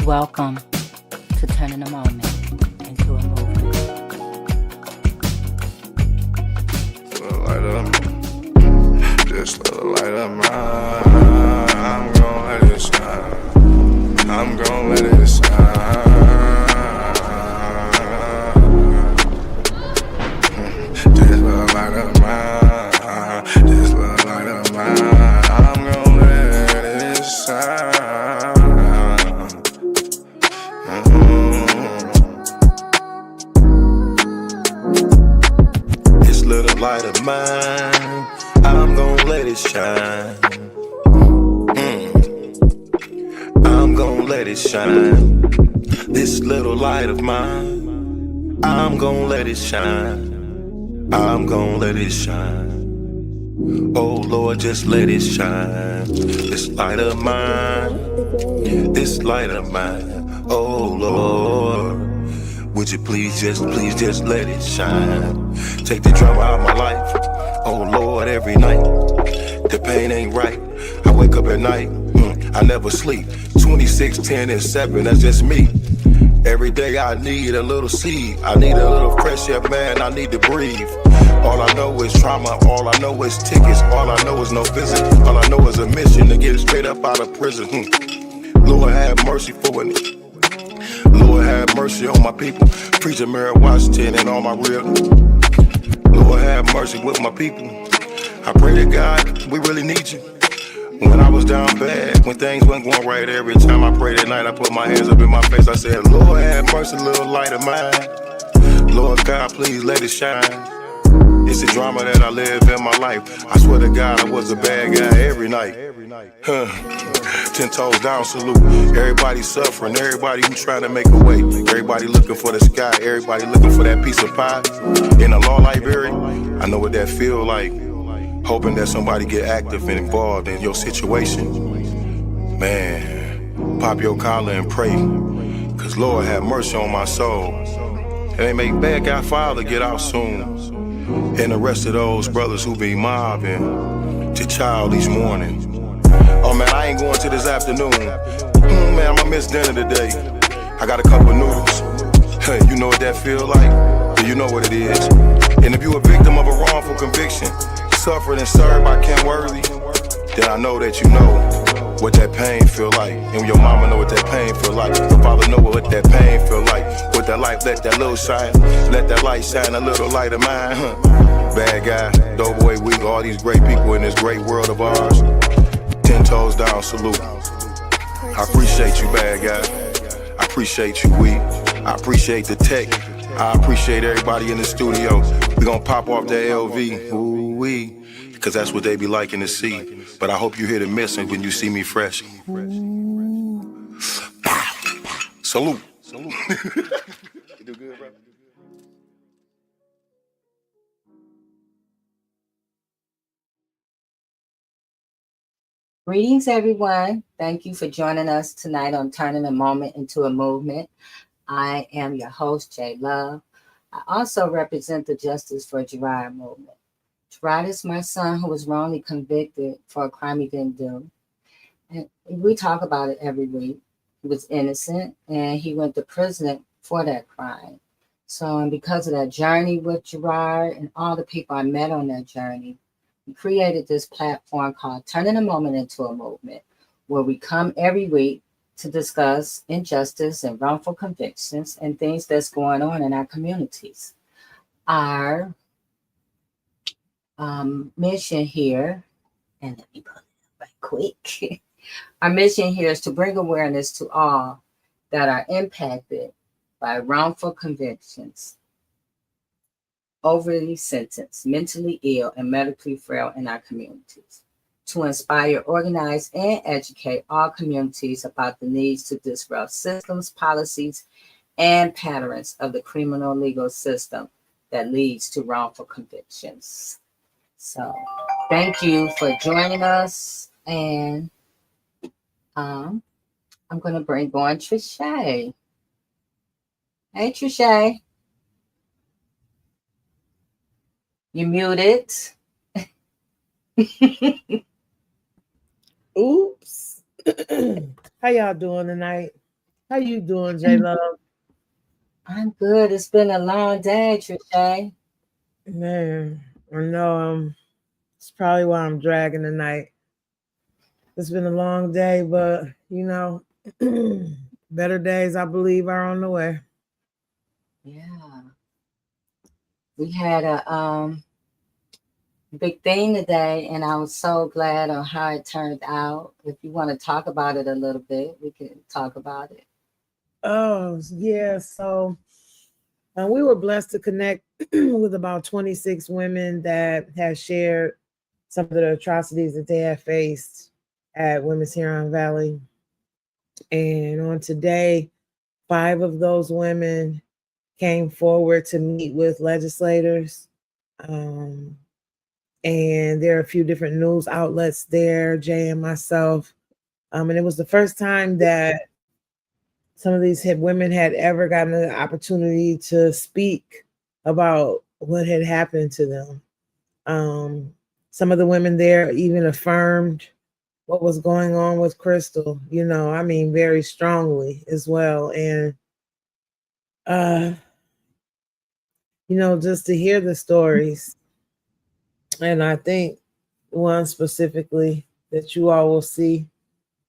Welcome to turning a moment into a movement. Just let the light of mine. I'm gon' let it shine. I'm gon' let it shine. Just let the light of mine. Just let the light of mine. I'm gon' let it shine. This little light of mine, I'm gon' let it shine. I'm gon' let it shine. This little light of mine, I'm gon' let it shine. I'm gon' let it shine. Oh Lord, just let it shine. This light of mine, this light of mine. Oh Lord, would you please just let it shine. Take the drama out of my life. Oh Lord, every night, the pain ain't right. I wake up at night, I never sleep. 26, 10, and 7, that's just me. Every day I need a little seed. I need a little fresh air, man, I need to breathe. All I know is trauma, all I know is tickets. All I know is no visit, all I know is a mission to get straight up out of prison. Lord have mercy for me. Lord have mercy on my people. Preacher Mary Washington and all my real. Lord have mercy with my people. I pray to God, we really need you. When I was down bad, when things weren't going right, every time I prayed at night, I put my hands up in my face. I said, Lord have mercy, little light of mine. Lord God, please let it shine. It's the drama that I live in my life. I swear to God, I was a bad guy every night. 10 toes down, salute. Everybody suffering, everybody who trying to make a way. Everybody looking for the sky, everybody looking for that piece of pie. In a law library, I know what that feel like. hoping that somebody get active and involved in your situation. Man, pop your collar and pray, cause Lord have mercy on my soul. And they make bad guy father get out soon. And the rest of those brothers who be mobbing to child each morning. Oh man, I ain't going to this afternoon. Man, I'ma miss dinner today. I got a cup of noodles. You know what that feel like? Yeah, you know what it is. And if you a victim of a wrongful conviction, suffered and served by Ken Worthy, then I know that you know what that pain feel like. And your mama know what that pain feel like. Your father know what that pain feel like. With that light, let that little shine. Let that light shine a little light of mine. Bad guy, Doughboy Week, all these great people in this great world of ours. 10 toes down, salute. I appreciate you, bad guy. I appreciate you, Week. I appreciate the tech. I appreciate everybody in the studio. We gonna pop off the LV, ooh-wee, cause that's what they be liking to see. But I hope you hear the missing when you see me fresh. Ooh. Salute. Salute. You do good, bro? Greetings, everyone. Thank you for joining us tonight on Turning a Moment into a Movement. I am your host, J Love. I also represent the Justice for GERARD movement. GERARD is my son who was wrongly convicted for a crime he didn't do. And we talk about it every week. He was innocent and he went to prison for that crime. So, and because of that journey with GERARD and all the people I met on that journey, we created this platform called Turning a Moment into a Movement, where we come every week to discuss injustice and wrongful convictions and things that's going on in our communities. Our mission here, and let me put it up right quick. Our mission here is to bring awareness to all that are impacted by wrongful convictions, overly sentenced, mentally ill, and medically frail in our communities, to inspire, organize, and educate all communities about the needs to disrupt systems, policies, and patterns of the criminal legal system that leads to wrongful convictions. So thank you for joining us. And I'm going to bring on Trishay. Hey, Trishay. You muted. Oops. How y'all doing tonight? How you doing, J Love? I'm good. It's been a long day, Trishay. Man, I know it's probably why I'm dragging tonight. It's been a long day, but you know, better days I believe are on the way. Yeah. We had a big thing today, and I was so glad on how it turned out. If you want to talk about it a little bit, we can talk about it. Oh, yeah. So we were blessed to connect with about 26 women that have shared some of the atrocities that they have faced at Women's Huron Valley. And on today, 5 of those women came forward to meet with legislators. And there are a few different news outlets there, Jay and myself. And it was the first time that some of these women had ever gotten an opportunity to speak about what had happened to them. Some of the women there even affirmed what was going on with Crystal, you know, I mean, very strongly as well. And, you know, just to hear the stories. And I think one specifically that you all will see,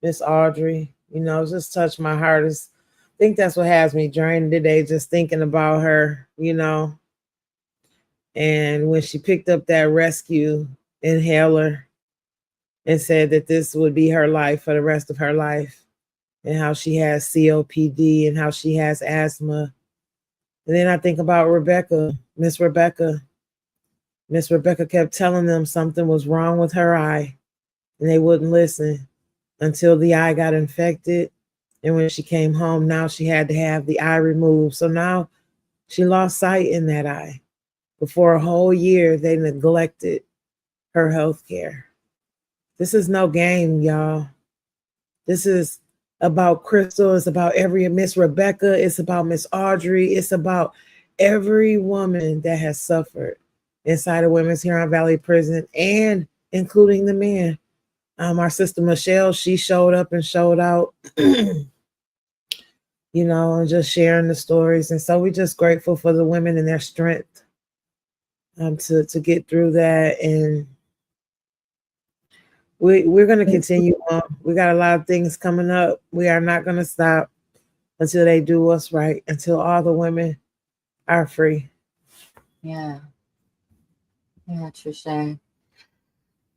Miss Audrey, you know, just touched my heart. I think that's what has me drained today, just thinking about her, you know. And when she picked up that rescue inhaler and said that this would be her life for the rest of her life, and how she has COPD and how she has asthma. And then I think about Rebecca, Miss Rebecca. Miss Rebecca kept telling them something was wrong with her eye, and they wouldn't listen until the eye got infected. And when she came home, now she had to have the eye removed. So now she lost sight in that eye. But for a whole year, they neglected her health care. This is no game, y'all. This is about Crystal. It's about every Miss Rebecca. It's about Miss Audrey. It's about every woman that has suffered inside of Women's Huron Valley Prison, and including the men. Our sister Michelle, she showed up and showed out, and just sharing the stories. And so we're just grateful for the women and their strength to get through that. And we're going to continue on. We got a lot of things coming up. We are not going to stop until they do what's right, until all the women are free. Yeah, Trisha.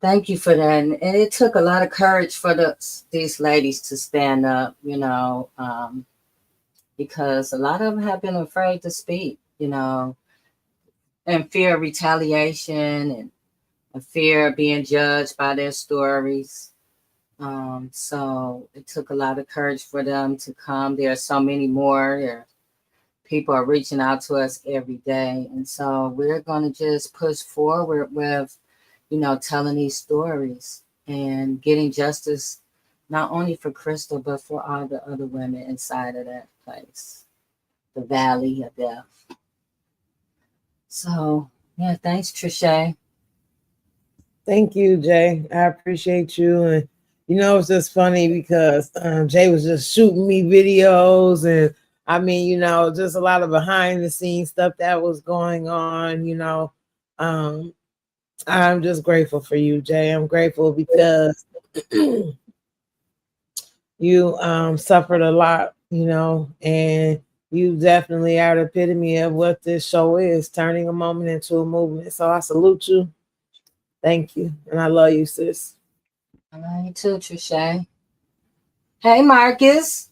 Thank you for that. And it took a lot of courage for these ladies to stand up, because a lot of them have been afraid to speak, and fear of retaliation and a fear of being judged by their stories. So it took a lot of courage for them to come. There are so many more. People are reaching out to us every day. And so we're going to just push forward with, telling these stories and getting justice, not only for Crystal, but for all the other women inside of that place, the Valley of Death. So, yeah, thanks, Trisha. Thank you, Jay. I appreciate you. And, it's just funny because Jay was just shooting me videos, and just a lot of behind the scenes stuff that was going on, I'm just grateful for you, Jay. I'm grateful because you suffered a lot, and you definitely are the epitome of what this show is, turning a moment into a movement. So I salute you. Thank you. And I love you, sis. I love you too, Trisha. Hey, Marcus.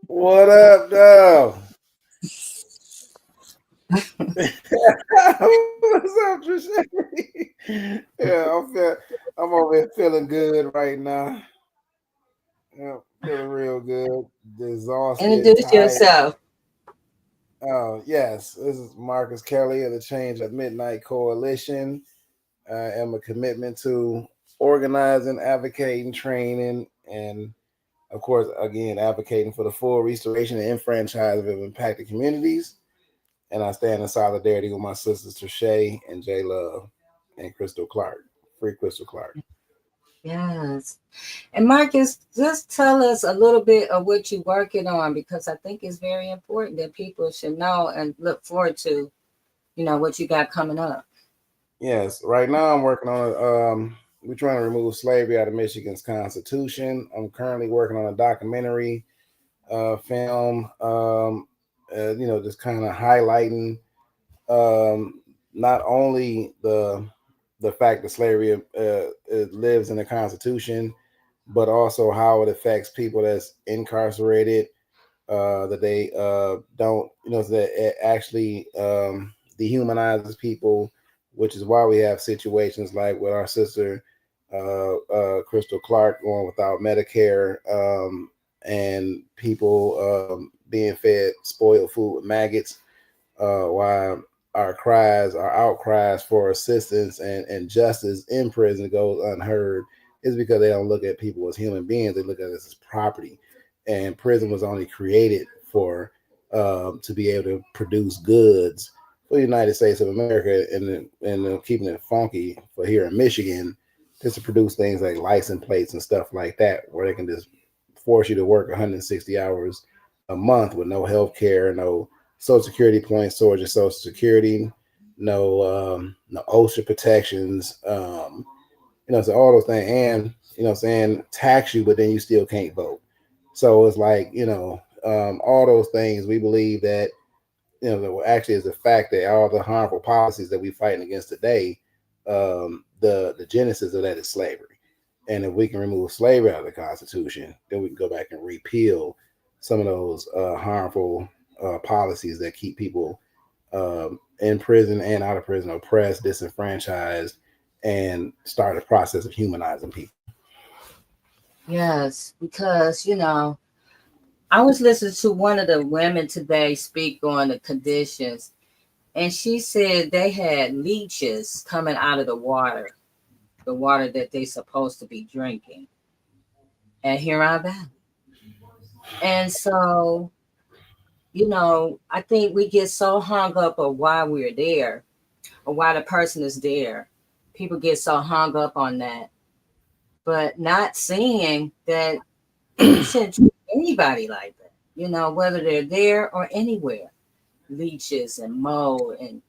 What up, though? What's up, Trisha? Yeah, I'm over here feeling good right now. Yeah, feeling real good. Exhausted, Introduce tired. yourself. Oh, yes. This is Marcus Kelly of the Change at Midnight Coalition. I am a commitment to organizing, advocating, training, and of course, again, advocating for the full restoration and enfranchisement of impacted communities. And I stand in solidarity with my sisters Trisha and J Love and Crystal Clark. Free Crystal Clark. Yes. And Marcus, just tell us a little bit of what you're working on, because I think it's very important that people should know and look forward to, what you got coming up. Yes. Right now I'm working on we're trying to remove slavery out of Michigan's Constitution. I'm currently working on a documentary film, just kind of highlighting not only the fact that slavery it lives in the Constitution, but also how it affects people that's incarcerated, that they don't, that it actually dehumanizes people, which is why we have situations like with our sister Crystal Clark going without Medicare, and people being fed spoiled food with maggots, why our outcries for assistance and justice in prison goes unheard, is because they don't look at people as human beings. They look at us as property. And prison was only created for to be able to produce goods for the United States of America, and keeping it funky for here in Michigan, just to produce things like license plates and stuff like that, where they can just force you to work 160 hours a month with no health care, no Social Security points towards your Social Security, no OSHA protections, so all those things, and saying tax you, but then you still can't vote. So it's like, all those things. We believe that, actually is the fact that all the harmful policies that we're fighting against today, the genesis of that is slavery. And if we can remove slavery out of the Constitution, then we can go back and repeal some of those harmful policies that keep people in prison and out of prison, oppressed, disenfranchised, and start a process of humanizing people. Yes, because, I was listening to one of the women today speak on the conditions, And she said they had leeches coming out of the water that they're supposed to be drinking at Huron Valley. And so, I think we get so hung up on why we're there or why the person is there. People get so hung up on that, but not seeing that you shouldn't treat anybody like that, whether they're there or anywhere. Leeches and mold and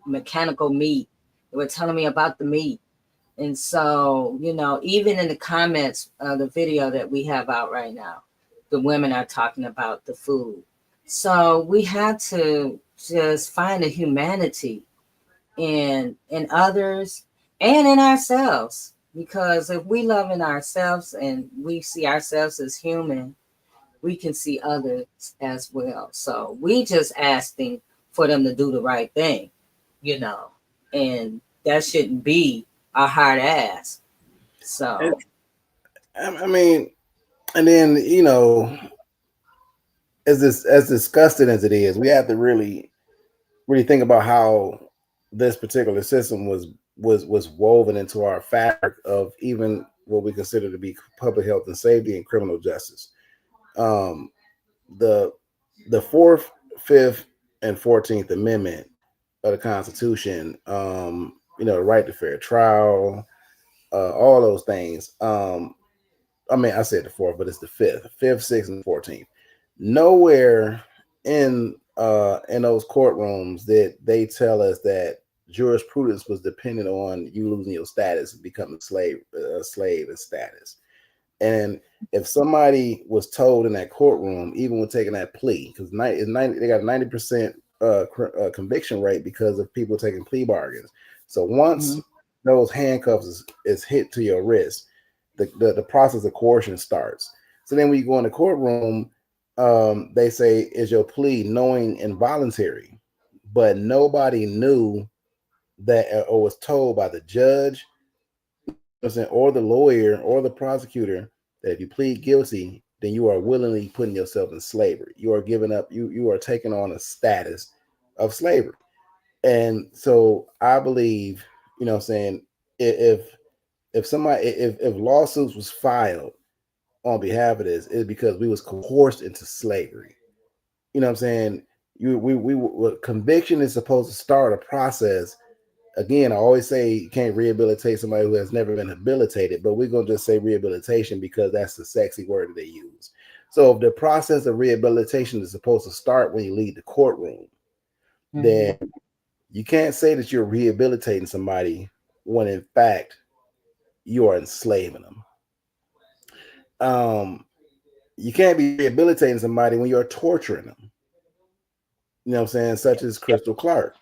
mechanical meat. They were telling me about the meat. And so, even in the comments of the video that we have out right now, the women are talking about the food. So we have to just find a humanity in others and in ourselves. Because if we love in ourselves and we see ourselves as human, we can see others as well. So we just asking for them to do the right thing, and that shouldn't be a hard ass. So I mean, and then as disgusting as it is, we have to really think about how this particular system was woven into our fabric of even what we consider to be public health and safety and criminal justice. The 4th, 5th, and 14th Amendment of the Constitution, the right to fair trial, all those things. I said the 4th, but it's the 5th, 6th, and 14th. Nowhere in those courtrooms that they tell us that jurisprudence was dependent on you losing your status and becoming a slave and status. And if somebody was told in that courtroom, even when taking that plea, because they got a 90% conviction rate because of people taking plea bargains. So once those handcuffs is hit to your wrist, the process of coercion starts. So then when you go in the courtroom, they say, is your plea knowing and voluntary? But nobody knew that or was told by the judge or the lawyer or the prosecutor that if you plead guilty, then you are willingly putting yourself in slavery. You are giving up, you are taking on a status of slavery. And so I believe, if lawsuits was filed on behalf of this, it's because we was coerced into slavery. Conviction is supposed to start a process. Again, I always say you can't rehabilitate somebody who has never been habilitated, but we're going to just say rehabilitation because that's the sexy word that they use. So if the process of rehabilitation is supposed to start when you leave the courtroom, then you can't say that you're rehabilitating somebody when in fact you are enslaving them. You can't be rehabilitating somebody when you're torturing them. Such as Crystal Clark.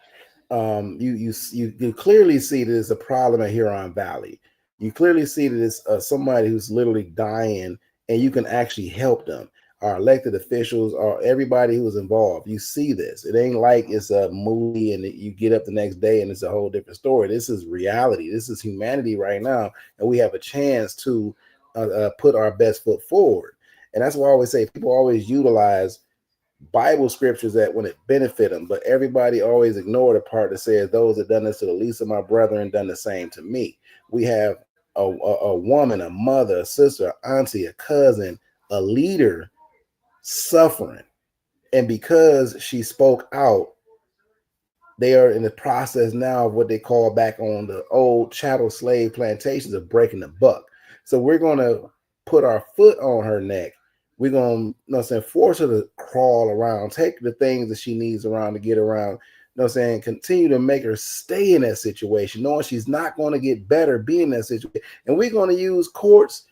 You clearly see that it's a problem at Huron Valley. You clearly see that it's somebody who's literally dying, and you can actually help them. Our elected officials, or everybody who's involved, you see this. It ain't like it's a movie and you get up the next day and it's a whole different story. This is reality. This is humanity right now, and we have a chance to put our best foot forward. And that's why I always say people always utilize Bible scriptures that when it benefit them, but everybody always ignore the part that says those that done this to the least of my brethren done the same to me. We have a woman, a mother, a sister, auntie, a cousin, a leader suffering, and because she spoke out, they are in the process now of what they call back on the old chattel slave plantations of breaking the buck. So we're going to put our foot on her neck. We're going to force her to crawl around, take the things that she needs around to get around, continue to make her stay in that situation, knowing she's not going to get better being in that situation. And we're going to use courts,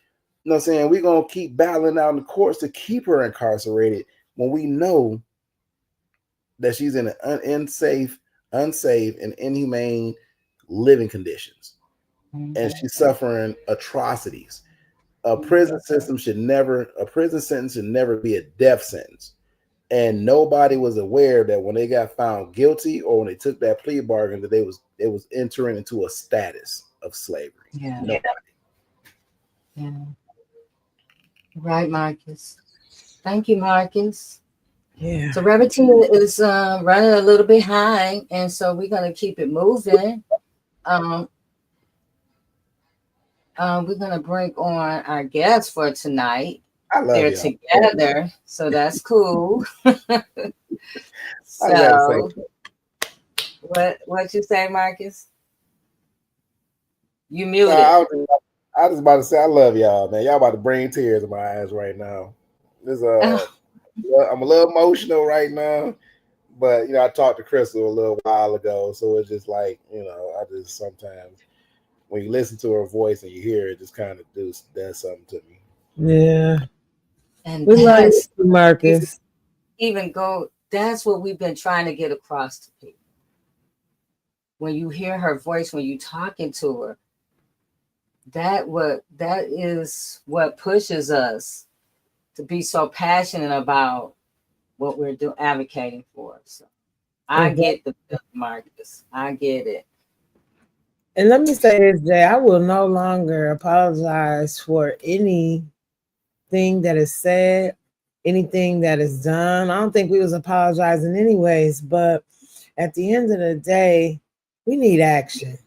we're going to keep battling out in the courts to keep her incarcerated when we know that she's in an unsafe, and inhumane living conditions. And she's suffering atrocities. A prison sentence should never be a death sentence. And nobody was aware that when they got found guilty or when they took that plea bargain that they was entering into a status of slavery. Yeah. Nobody. Yeah. Right, Marcus. Thank you, Marcus. Yeah. So Brevity is running a little behind, and so we're going to keep it moving. We're going to bring on our guests for tonight. I love They're y'all. together, so that's cool. I gotta So, say, what you say, Marcus? You muted. I was about to say I love y'all, man. Y'all about to bring tears in my eyes right now. This I'm a little emotional right now, but I talked to Crystal a little while ago, so it's just like I just sometimes when you listen to her voice and you hear it, just kind of does something to me. Yeah. And We love that's you, Marcus. That's what we've been trying to get across to people. When you hear her voice, when you talking to her, that is what pushes us to be so passionate about what we're advocating for. So I get the Marcus. I get it. And let me say this, Jay, I will no longer apologize for anything that is said, anything that is done. I don't think we was apologizing anyways, but at the end of the day, we need action.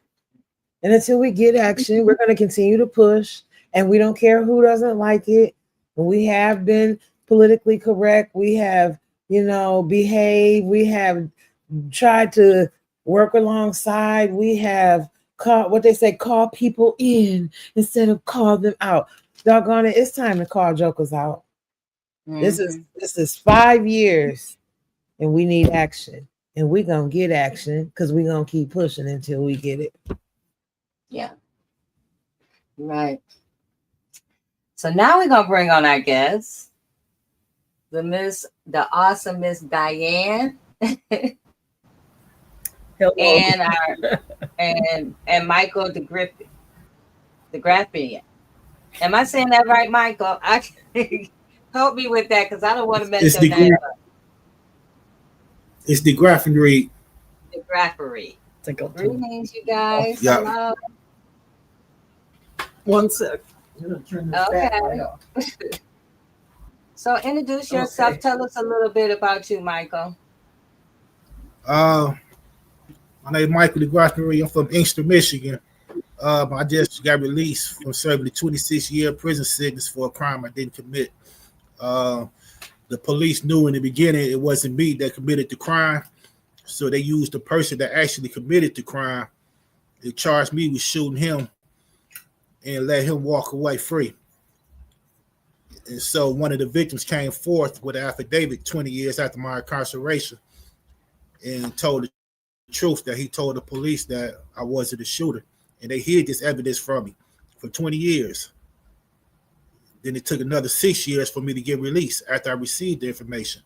And until we get action, we're going to continue to push, and we don't care who doesn't like it. We have been politically correct. We have, behaved. We have tried to work alongside. We have call people in instead of call them out. Doggone it, it's time to call jokers out. Mm-hmm. This is 5 years, and we need action. And we're going to get action because we're going to keep pushing until we get it. Yeah. Right. So now we're going to bring on our guests, the awesome Miss Diane. and Michael DeGraffinried. Am I saying that right, Michael? Help me with that because I don't want to mess your name up. It's DeGraffinried. DeGraffinried. Greetings, you guys. Yeah. Hello. One sec. Okay. So introduce yourself. Okay. Tell us a little bit about you, Michael. My name is Michael DeGraffinried. I'm from Inkster, Michigan. I just got released from serving a 26-year prison sentence for a crime I didn't commit. The police knew in the beginning it wasn't me that committed the crime, so they used the person that actually committed the crime. They charged me with shooting him and let him walk away free. And so one of the victims came forth with an affidavit 20 years after my incarceration and told the truth that he told the police that I wasn't the shooter. And they hid this evidence from me for 20 years. Then it took another 6 years for me to get released after I received the information,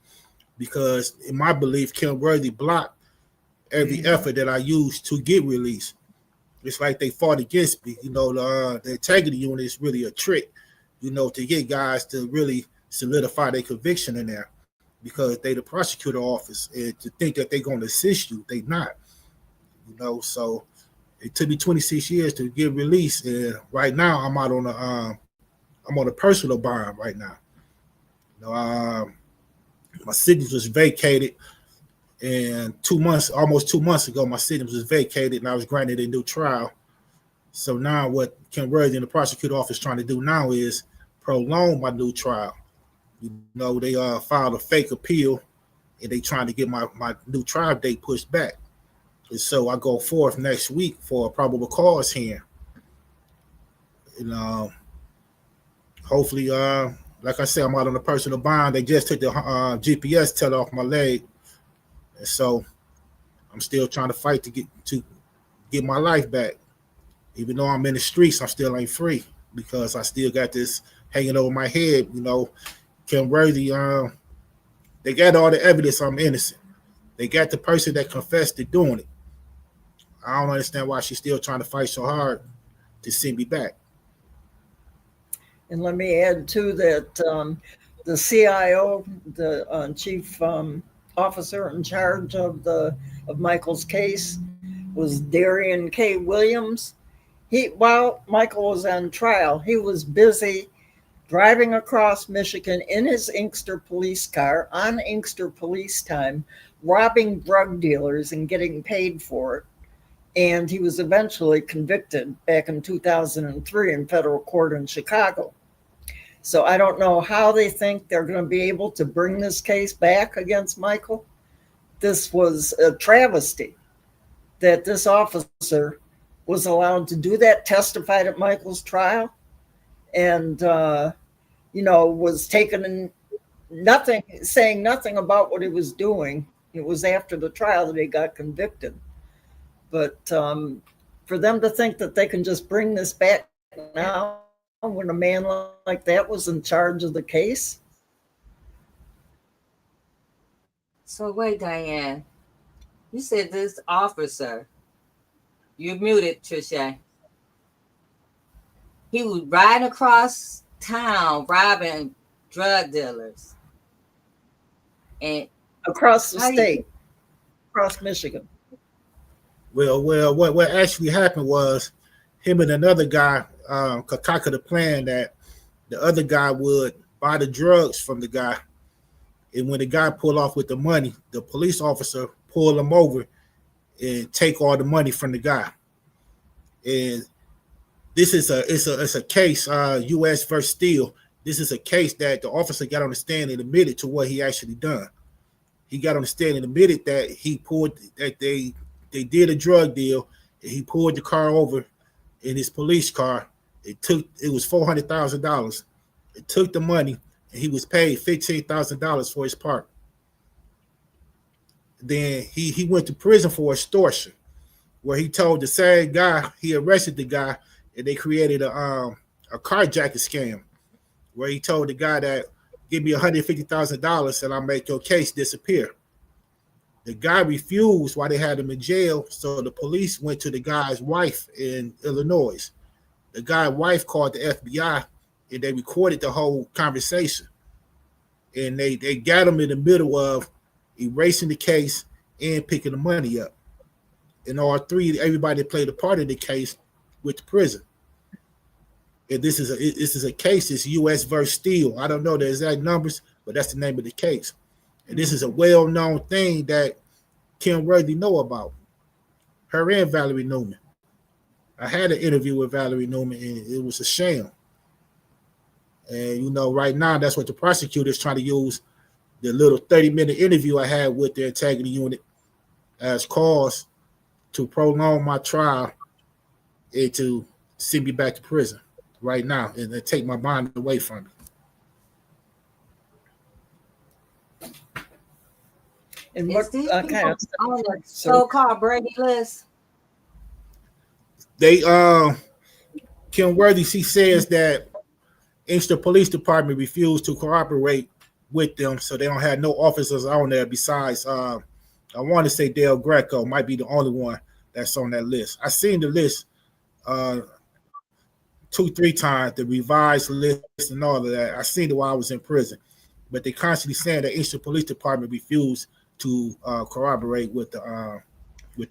because in my belief, Kim Worthy blocked every effort that I used to get released. It's like they fought against me. The integrity unit is really a trick, to get guys to really solidify their conviction in there, because they the prosecutor office, and to think that they're going to assist you, they not. So it took me 26 years to get released, and right now I'm out on a personal bond right now. My sentence was vacated, and almost 2 months ago, my sentence was vacated, and I was granted a new trial. So now what Kim Worthy and the prosecutor office is trying to do now is prolong my new trial. They filed a fake appeal, and they trying to get my new trial date pushed back. And so I go forth next week for a probable cause hearing. And hopefully, like I said, I'm out on a personal bond. They just took the GPS tether off my leg, and so I'm still trying to fight to get my life back. Even though I'm in the streets, I still ain't free because I still got this hanging over my head. Kim Worthy, they got all the evidence I'm innocent. They got the person that confessed to doing it. I don't understand why she's still trying to fight so hard to send me back. And let me add too that the CIO, the chief officer in charge of Michael's case, was Darian K. Williams. While Michael was on trial, he was busy driving across Michigan in his Inkster police car on Inkster police time, robbing drug dealers and getting paid for it. And he was eventually convicted back in 2003 in federal court in Chicago. So I don't know how they think they're going to be able to bring this case back against Michael. This was a travesty that this officer was allowed to do that, testified at Michael's trial, and, was taken in nothing, saying nothing about what he was doing. It was after the trial that he got convicted. But for them to think that they can just bring this back now when a man like that was in charge of the case. So wait, Diane, you said this officer, you're muted, Trisha. He was riding across town robbing drug dealers. And across the state, across Michigan. Well, what actually happened was him and another guy concocted a plan that the other guy would buy the drugs from the guy. And when the guy pulled off with the money, the police officer pulled him over and take all the money from the guy. And this is a case, U.S. versus Steele. This is a case that the officer got on the stand and admitted to what he actually done. He got on the stand and admitted that they did a drug deal. And he pulled the car over in his police car. It was $400,000. It took the money, and he was paid $15,000 for his part. Then he went to prison for extortion, where he told the same guy, he arrested the guy, and they created a carjacking scam, where he told the guy that, give me $150,000 and I'll make your case disappear. The guy refused while they had him in jail, so the police went to the guy's wife in Illinois. The guy's wife called the FBI, and they recorded the whole conversation. And they got him in the middle of erasing the case and picking the money up. And everybody played a part of the case with the prison. And this is a case. It's U.S. versus Steele. I don't know the exact numbers, but that's the name of the case. And this is a well-known thing that Kim Worthy know about. Her and Valerie Newman. I had an interview with Valerie Newman, and it was a sham. And, right now, that's what the prosecutor is trying to use, the little 30-minute interview I had with the integrity unit as cause to prolong my trial and to send me back to prison right now and take my bond away from me. And what kind of on the so-called Brady list? They Kim Worthy, she says that Inkster Police Department refused to cooperate with them, so they don't have no officers on there besides I want to say Dale Greco might be the only one that's on that list. I seen the list 2-3 times, the revised list and all of that. I seen it while I was in prison, but they constantly saying that Inkster Police Department refused to corroborate with the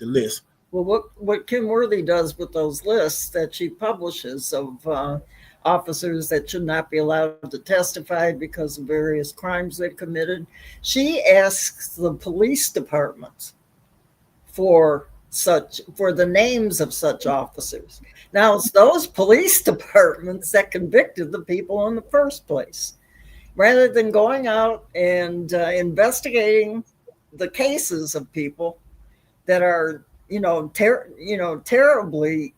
list. Well, what Kim Worthy does with those lists that she publishes of officers that should not be allowed to testify because of various crimes they've committed, she asks the police departments for the names of such officers. Now, it's those police departments that convicted the people in the first place, rather than going out and investigating the cases of people that are, terribly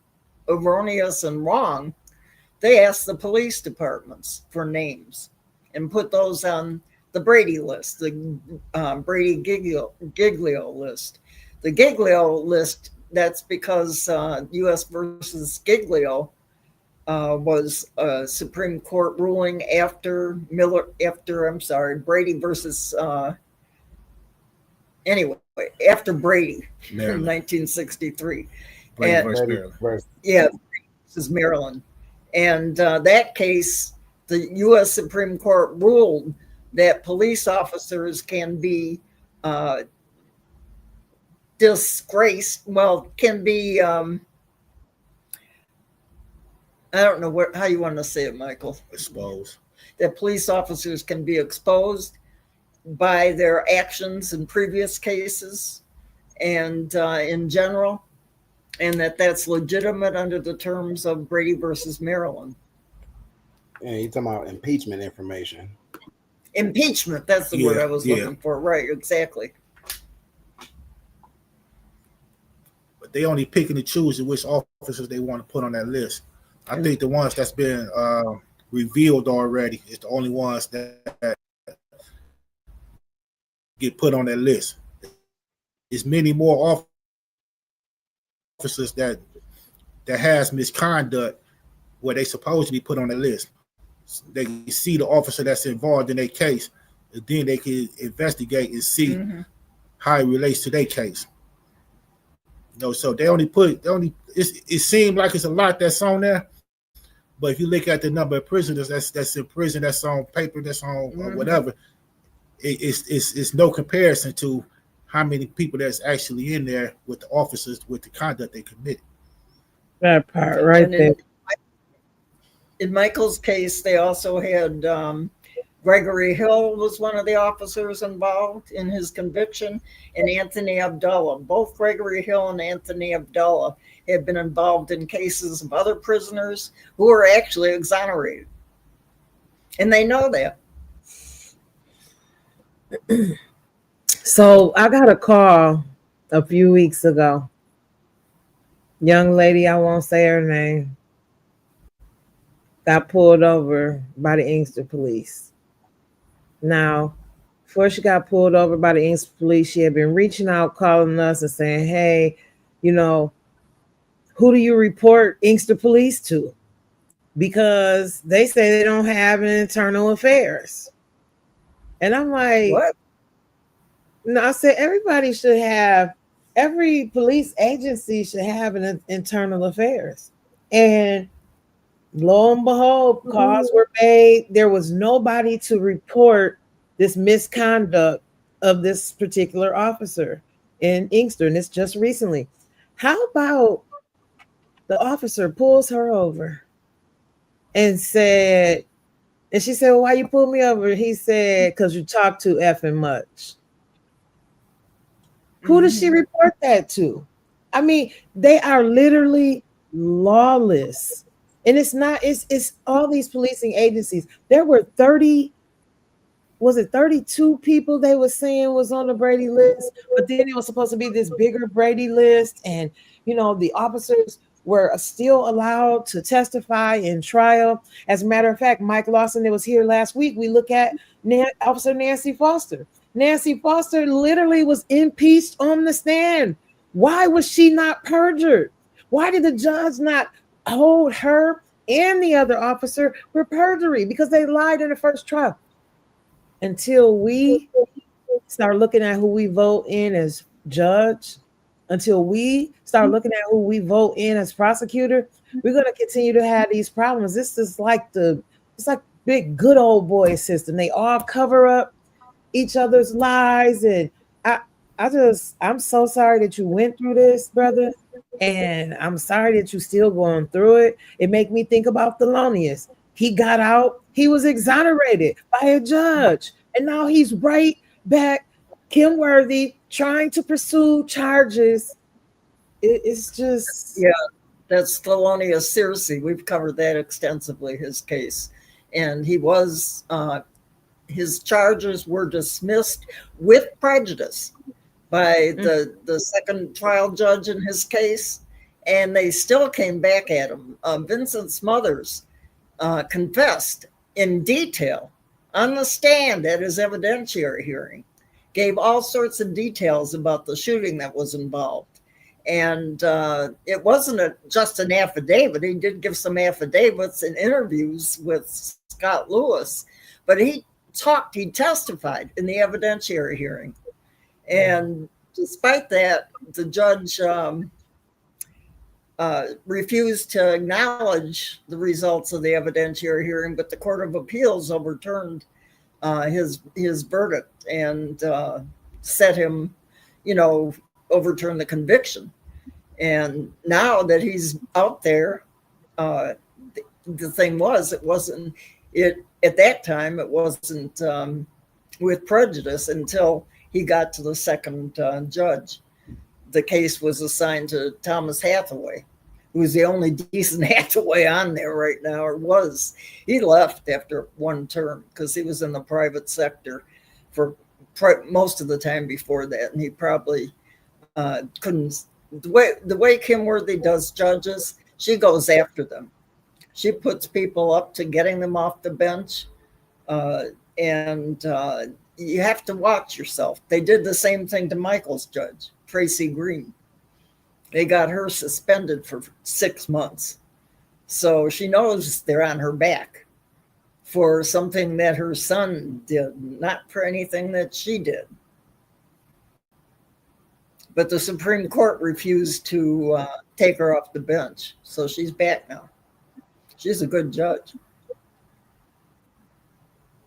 erroneous and wrong. They ask the police departments for names and put those on the Brady list, the Brady Giglio list. The Giglio list, that's because U.S. versus Giglio was a Supreme Court ruling after Brady versus after Brady in 1963. Brady versus Maryland. Yeah, this is Maryland. And that case, the U.S. Supreme Court ruled that police officers can be disgraced. Well, can be, I don't know how you want to say it, Michael. Exposed. that police officers can be exposed by their actions in previous cases and in general, and that's legitimate under the terms of Brady versus Maryland. Yeah, you're talking about impeachment information. Impeachment, that's the word I was looking for. Right, exactly. But they only pick and choose which officers they want to put on that list. I think the ones that's been revealed already is the only ones that get put on that list. There's many more officers that has misconduct where they supposed to be put on the list. They see the officer that's involved in their case, and then they can investigate and see how it relates to their case. So it seems like it's a lot that's on there, but if you look at the number of prisoners that's in prison, that's on paper, that's on whatever, it's no comparison to how many people that's actually in there with the officers with the conduct they committed. That part right there. In Michael's case, they also had Gregory Hill was one of the officers involved in his conviction, and Anthony Abdullah. Both Gregory Hill and Anthony Abdullah had been involved in cases of other prisoners who were actually exonerated. And they know that. So I got a call a few weeks ago. Young lady, I won't say her name, got pulled over by the Inkster police. Now, before she got pulled over by the Inkster police, she had been reaching out, calling us and saying, hey, who do you report Inkster police to? Because they say they don't have an internal affairs. And I'm like, what? No, I said every police agency should have an internal affairs. And lo and behold, calls were made. There was nobody to report this misconduct of this particular officer in Inkster, and it's just recently. How about the officer pulls her over and she said, well, why you pulled me over? He said, because you talk too effing much. Who does she report that to? I mean, they are literally lawless. And it's all these policing agencies. There were 32 people they were saying was on the Brady list, but then it was supposed to be this bigger Brady list. And, the officers were still allowed to testify in trial. As a matter of fact, Mike Lawson, that was here last week, we look at Officer Nancy Foster. Nancy Foster literally was impeached on the stand. Why was she not perjured? Why did the judge not hold her and the other officer for perjury? Because they lied in the first trial. Until we start looking at who we vote in as judge, until we start looking at who we vote in as prosecutor, we're going to continue to have these problems. This is it's like big good old boy system. They all cover up each other's lies. And I'm so sorry that you went through this, brother. And I'm sorry that you're still going through it. It make me think about Thelonious. He got out. He was exonerated by a judge. And now he's right back, Kim Worthy, trying to pursue charges. It's just... Yeah, that's Thelonious Searcy. We've covered that extensively, his case. And he was... his charges were dismissed with prejudice by the second trial judge in his case, and they still came back at him. Vincent Smothers confessed in detail on the stand at his evidentiary hearing, gave all sorts of details about the shooting that was involved. And it wasn't just an affidavit. He did give some affidavits and interviews with Scott Lewis, but he testified in the evidentiary hearing. And despite that, the judge refused to acknowledge the results of the evidentiary hearing, but the Court of Appeals overturned his verdict and set him, overturned the conviction. And now that he's out there, the thing was, At that time, it wasn't with prejudice until he got to the second judge. The case was assigned to Thomas Hathaway, who's the only decent Hathaway on there right now, or was. He left after one term because he was in the private sector for most of the time before that, and he probably couldn't. The way Kim Worthy does judges, she goes after them. She puts people up to getting them off the bench, and you have to watch yourself. They did the same thing to Michael's judge, Tracy Green. They got her suspended for 6 months. So she knows they're on her back for something that her son did, not for anything that she did. But the Supreme Court refused to take her off the bench. So she's back now. She's a good judge.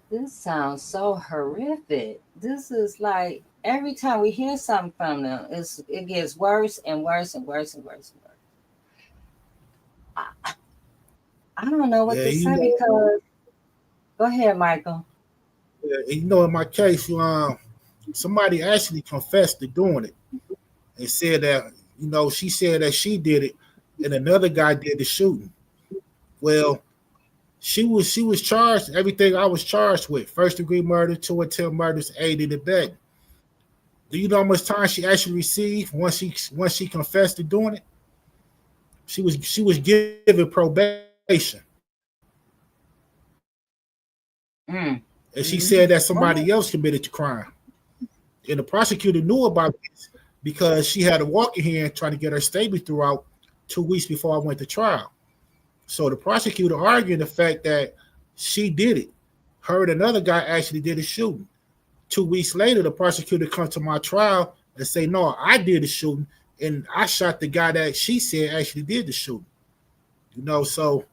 This sounds so horrific. This is like every time we hear something from them, it gets worse and worse and worse and worse and worse. I don't know what to say because. Go ahead, Michael. Yeah, in my case, somebody actually confessed to doing it and said that, she said that she did it and another guy did the shooting. Well, she was charged everything I was charged with: first-degree murder, 2 attempt murders, aide and abetting. Do you know how much time she actually received once she confessed to doing it? She was given probation. And she said that somebody else committed the crime. And the prosecutor knew about this because she had a walking hand trying to get her statement throughout 2 weeks before I went to trial. So the prosecutor argued the fact that she did it. Her and another guy actually did the shooting. 2 weeks later, the prosecutor comes to my trial and say, no, I did the shooting, and I shot the guy that she said actually did the shooting. So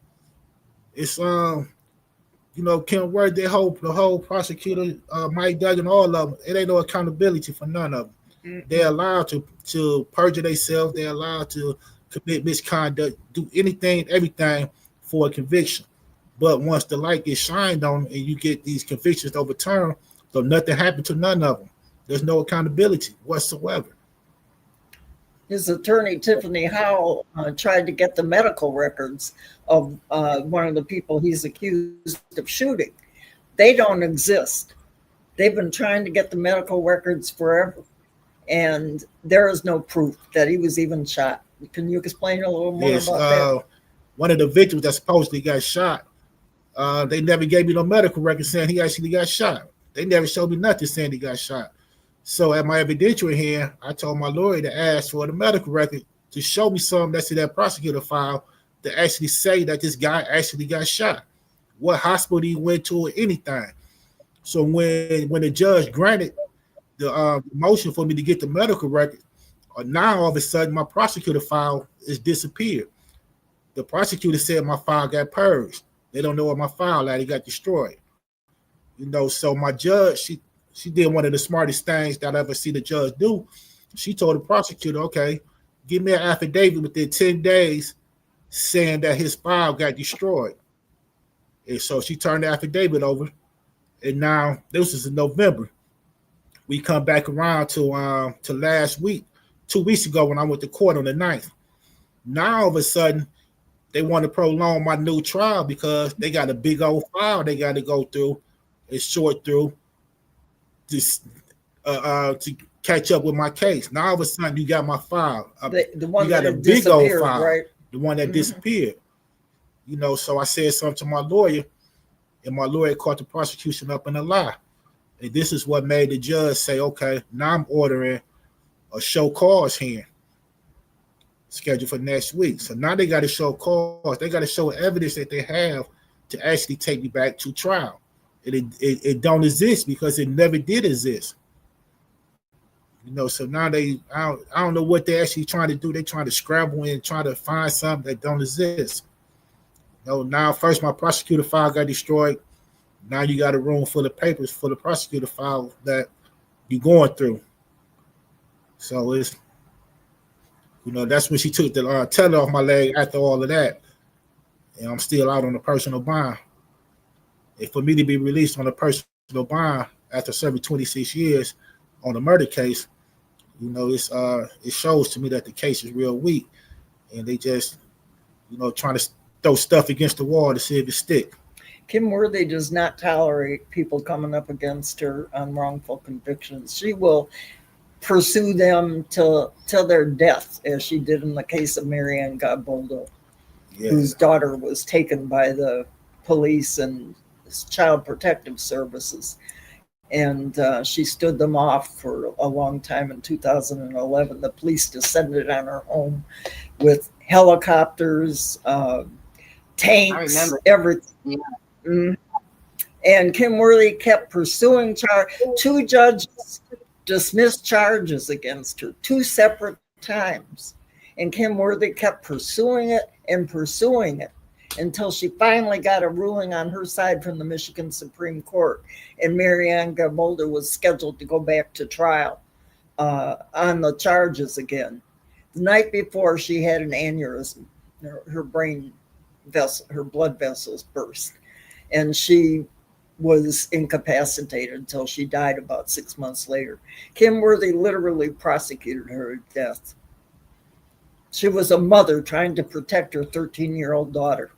it's Kim Word, the whole prosecutor, Mike Duggan, all of them, it ain't no accountability for none of them. Mm-hmm. They're allowed to perjure themselves. They're allowed to commit misconduct, do anything, everything for a conviction. But once the light gets shined on and you get these convictions overturned, so nothing happened to none of them. There's no accountability whatsoever. His attorney, Tiffany Howell, tried to get the medical records of one of the people he's accused of shooting. They don't exist. They've been trying to get the medical records forever, and there is no proof that he was even shot. Can you explain a little more about that? One of the victims that supposedly got shot, they never gave me no medical record saying he actually got shot. They never showed me nothing saying he got shot. So at my evidentiary hearing, I told my lawyer to ask for the medical record to show me something that's in that prosecutor file to actually say that this guy actually got shot, what hospital he went to, or anything. So when the judge granted the motion for me to get the medical record, now all of a sudden my prosecutor file is disappeared. The prosecutor said my file got purged. They don't know where my file at. It got destroyed. So my judge, she did one of the smartest things that I ever see the judge do. She told the prosecutor, okay, give me an affidavit within 10 days saying that his file got destroyed. And so she turned the affidavit over. And now this is in November. We come back around to last week, 2 weeks ago when I went to court on the 9th. Now all of a sudden, they want to prolong my new trial because they got a big old file they got to go through and sort through to catch up with my case. Now all of a sudden you got my file. The one you got that a big old file, right? The one that disappeared. So I said something to my lawyer, and my lawyer caught the prosecution up in a lie. And this is what made the judge say, okay, now I'm ordering a show cause hearing scheduled for next week. So now they got to show cause. They got to show evidence that they have to actually take me back to trial. It don't exist because it never did exist. So now I don't know what they're actually trying to do. They're trying to scramble and try to find something that don't exist. Now first my prosecutor file got destroyed. Now you got a room full of papers for the prosecutor file that you're going through. So it's, that's when she took the tether off my leg after all of that. And I'm still out on the personal bond. And for me to be released on a personal bond after serving 26 years on a murder case, you know, it shows to me that the case is real weak, and they just, you know, trying to throw stuff against the wall to see if it stick. Kim Worthy does not tolerate people coming up against her on wrongful convictions. She will pursue them till their death, as she did in the case of Marianne Gaboldo, whose daughter was taken by the police and Child Protective Services. And she stood them off for a long time. In 2011, the police descended on her home with helicopters, tanks, everything. Yeah. And Kim Worthy kept pursuing two judges dismissed charges against her 2 separate times. And Kim Worthy kept pursuing it until she finally got a ruling on her side from the Michigan Supreme Court. And Marianne Gaboldo was scheduled to go back to trial on the charges again. The night before, she had an aneurysm. Her brain vessel, her blood vessels burst. And she was incapacitated until she died about 6 months later. Kim Worthy literally prosecuted her to death. She was a mother trying to protect her 13-year-old daughter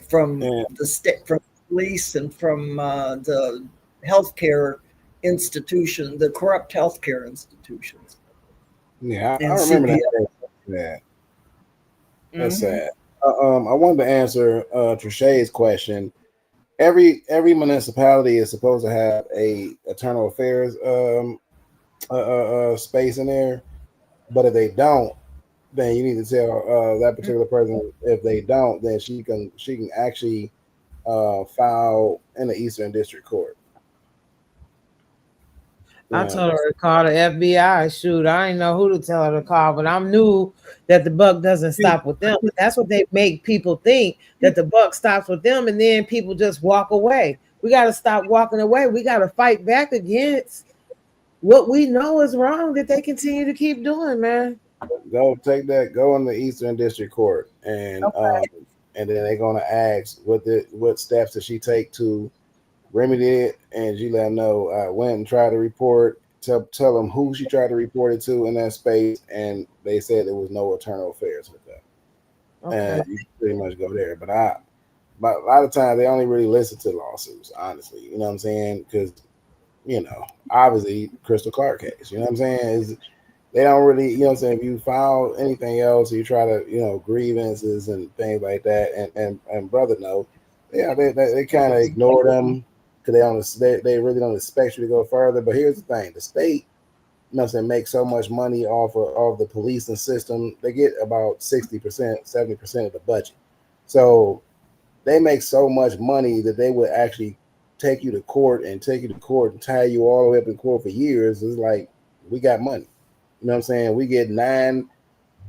from the state, from police, and from the healthcare institution, the corrupt healthcare institutions. Yeah, I remember that. That's sad. I wanted to answer Trishay's question. Every municipality is supposed to have a internal affairs space in there, but if they don't, then you need to tell that particular person. If they don't, then she can actually file in the Eastern District Court. I told her to call the FBI. Shoot, I didn't know who to tell her to call, but I knew that the buck doesn't stop with them. That's what they make people think, that the buck stops with them, and then people just walk away. We got to stop walking away. We got to fight back against what we know is wrong that they continue to keep doing, man. Go take that. Go in the Eastern District Court, and then they're gonna ask what steps does she take to remedy it, and she let them know I went and tried to report. Tell them who she tried to report it to in that space, and they said there was no internal affairs with that. Okay. And you pretty much go there. But a lot of times they only really listen to lawsuits, honestly. You know what I'm saying? Because, you know, obviously Crystal Clark case. You know what I'm saying? They don't really, you know what I'm saying? If you file anything else, you try to, you know, grievances and things like that, and brother, no, yeah, they kind of ignore them. Because they really don't expect you to go further. But here's the thing: the state, you know what I'm saying, makes so much money off of the policing system. They get about 60%, 70% of the budget. So they make so much money that they would actually take you to court and tie you all the way up in court for years. It's like, we got money. You know what I'm saying? We get $9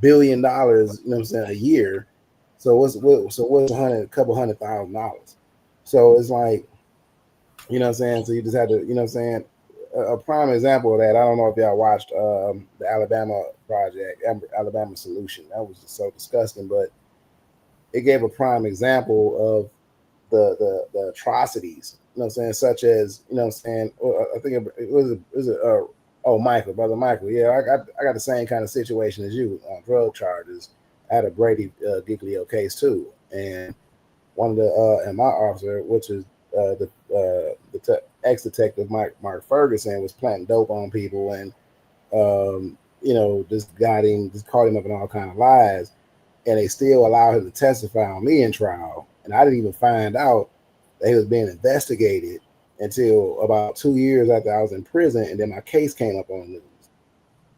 billion, you know what I'm saying, a year. So what's a couple $100,000? So it's like, you know what I'm saying? So you just had to, you know what I'm saying? A prime example of that, I don't know if y'all watched the Alabama project, Alabama Solution. That was just so disgusting, but it gave a prime example of the atrocities, you know what I'm saying? Such as, you know what I'm saying? I think it was Brother Michael. Yeah, I got the same kind of situation as you on drug charges. I had a Brady Giglio case too. And one of and my officer, which is the ex-detective Mark Ferguson, was planting dope on people, and you know, just caught him up in all kind of lies, and they still allowed him to testify on me in trial, and I didn't even find out that he was being investigated until about 2 years after I was in prison, and then my case came up on the news.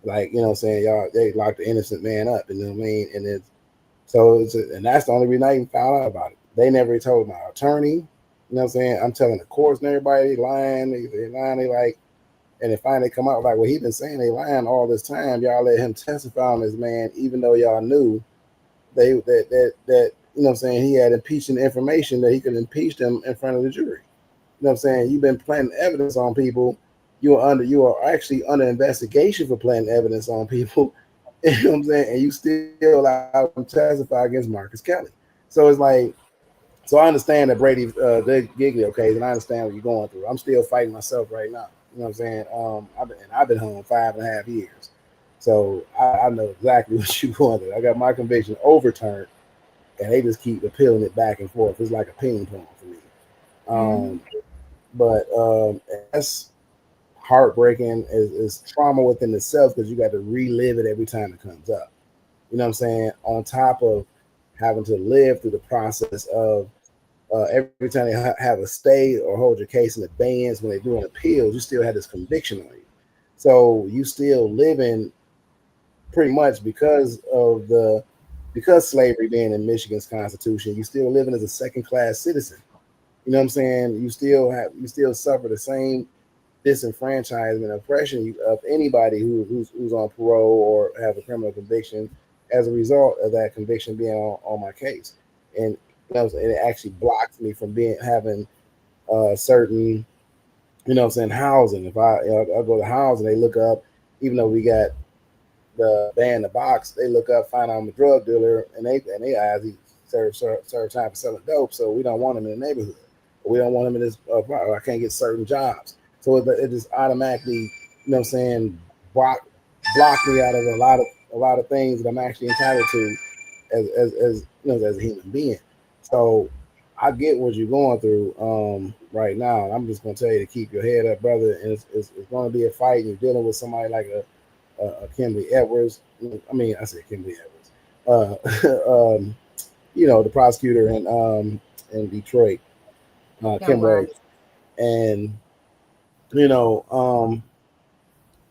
Like, you know what I'm saying, y'all, they locked the innocent man up, you know what I mean? And and that's the only reason I even found out about it. They never told my attorney. You know what I'm saying? I'm telling the courts and everybody, they lying, they like, and they finally come out like, well, he been saying they lying all this time. Y'all let him testify on this man, even though y'all knew that you know what I'm saying, he had impeaching information that he could impeach them in front of the jury. You know what I'm saying? You've been planting evidence on people. You are actually under investigation for planting evidence on people. You know what I'm saying? And you still allow them to testify against Marcus Kelly. So it's like, So I understand that Brady Giglio case, and I understand what you're going through. I'm still fighting myself right now. You know what I'm saying? I've been home 5.5 years, so I know exactly what you're going through. I got my conviction overturned, and they just keep appealing it back and forth. It's like a ping pong for me. But that's heartbreaking. Is trauma within itself because you got to relive it every time it comes up. You know what I'm saying? On top of having to live through the process of every time they have a stay or hold your case in abeyance when they're doing appeals, you still have this conviction on you. So you still living pretty much because slavery being in Michigan's constitution, you still living as a second-class citizen. You know what I'm saying? You still suffer the same disenfranchisement and oppression of anybody who's on parole or have a criminal conviction as a result of that conviction being on my case. And it actually blocks me from having certain, housing. If I go to housing, they look up, even though we got the ban the box, they look up, find out I'm a drug dealer, and they eyes he serve time for selling dope. So we don't want him in the neighborhood. We don't want him in this. I can't get certain jobs. So it just automatically, block me out of a lot of things that I'm actually entitled to as a human being. So I get what you're going through right now. I'm just going to tell you to keep your head up, brother. And it's going to be a fight. And you're dealing with somebody like a Kimberly Edwards. I said Kimberly Edwards. The prosecutor in Detroit, Kim Rhodes. And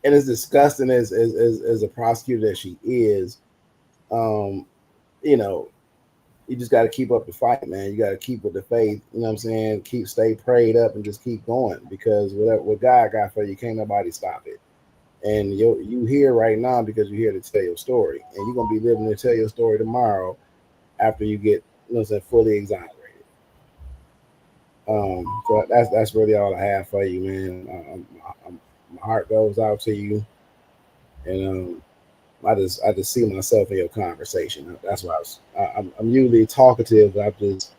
and as disgusting as a prosecutor that she is, you just got to keep up the fight, man. You got to keep with the faith. You know what I'm saying? Stay prayed up and just keep going, because what God got for you, can't nobody stop it. And you here right now because you're here to tell your story, and you're gonna be living to tell your story tomorrow after you get, fully exonerated. So that's really all I have for you, man. My heart goes out to you, and I just see myself in your conversation. That's why I'm usually talkative, but I just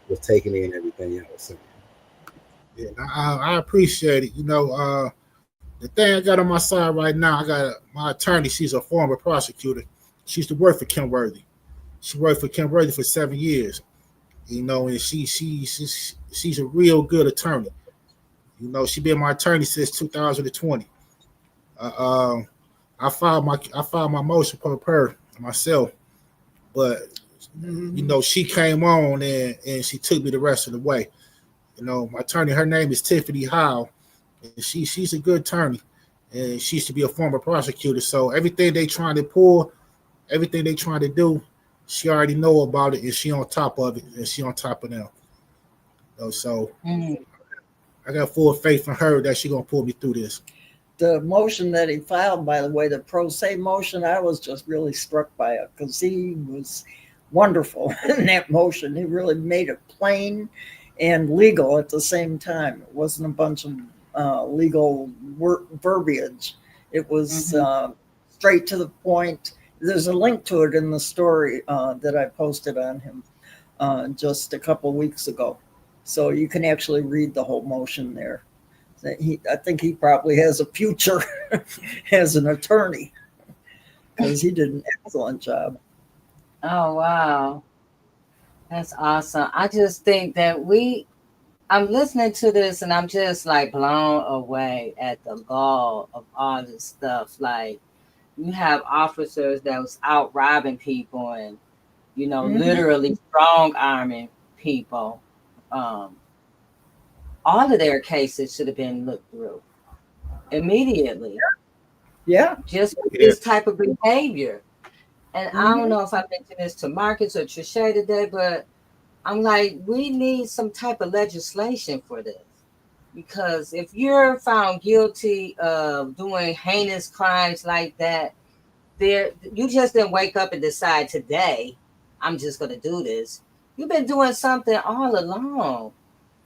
was taking in everything you was saying. Yeah, I appreciate it. The thing I got on my side right now, I got my attorney. She's a former prosecutor. She used to work for Kim Worthy. She worked for Kim Worthy for 7 years. And she's a real good attorney. She been my attorney since 2020. I filed my motion for her myself, but she came on and she took me the rest of the way. My attorney, her name is Tiffany Howe, and she's a good attorney, and she used to be a former prosecutor. So everything they trying to pull, everything they trying to do, she already know about it, and she on top of it, and she on top of them. So I got full faith in her that she gonna pull me through this. The motion that he filed, by the way, the pro se motion, I was just really struck by it because he was wonderful in that motion. He really made it plain and legal at the same time. It wasn't a bunch of legal verbiage. It was straight to the point. There's a link to it in the story that I posted on him just a couple weeks ago. So you can actually read the whole motion there. I think he probably has a future as an attorney because he did an excellent job. Oh, wow. That's awesome. I just think that I'm listening to this and I'm just like blown away at the gall of all this stuff. Like, you have officers that was out robbing people and, literally strong arming people. All of their cases should have been looked through immediately. Yeah. Just with this type of behavior. And I don't know if I mentioned this to Marcus or Trisha today, but I'm like, we need some type of legislation for this. Because if you're found guilty of doing heinous crimes like that, you just didn't wake up and decide today, I'm just going to do this. You've been doing something all along.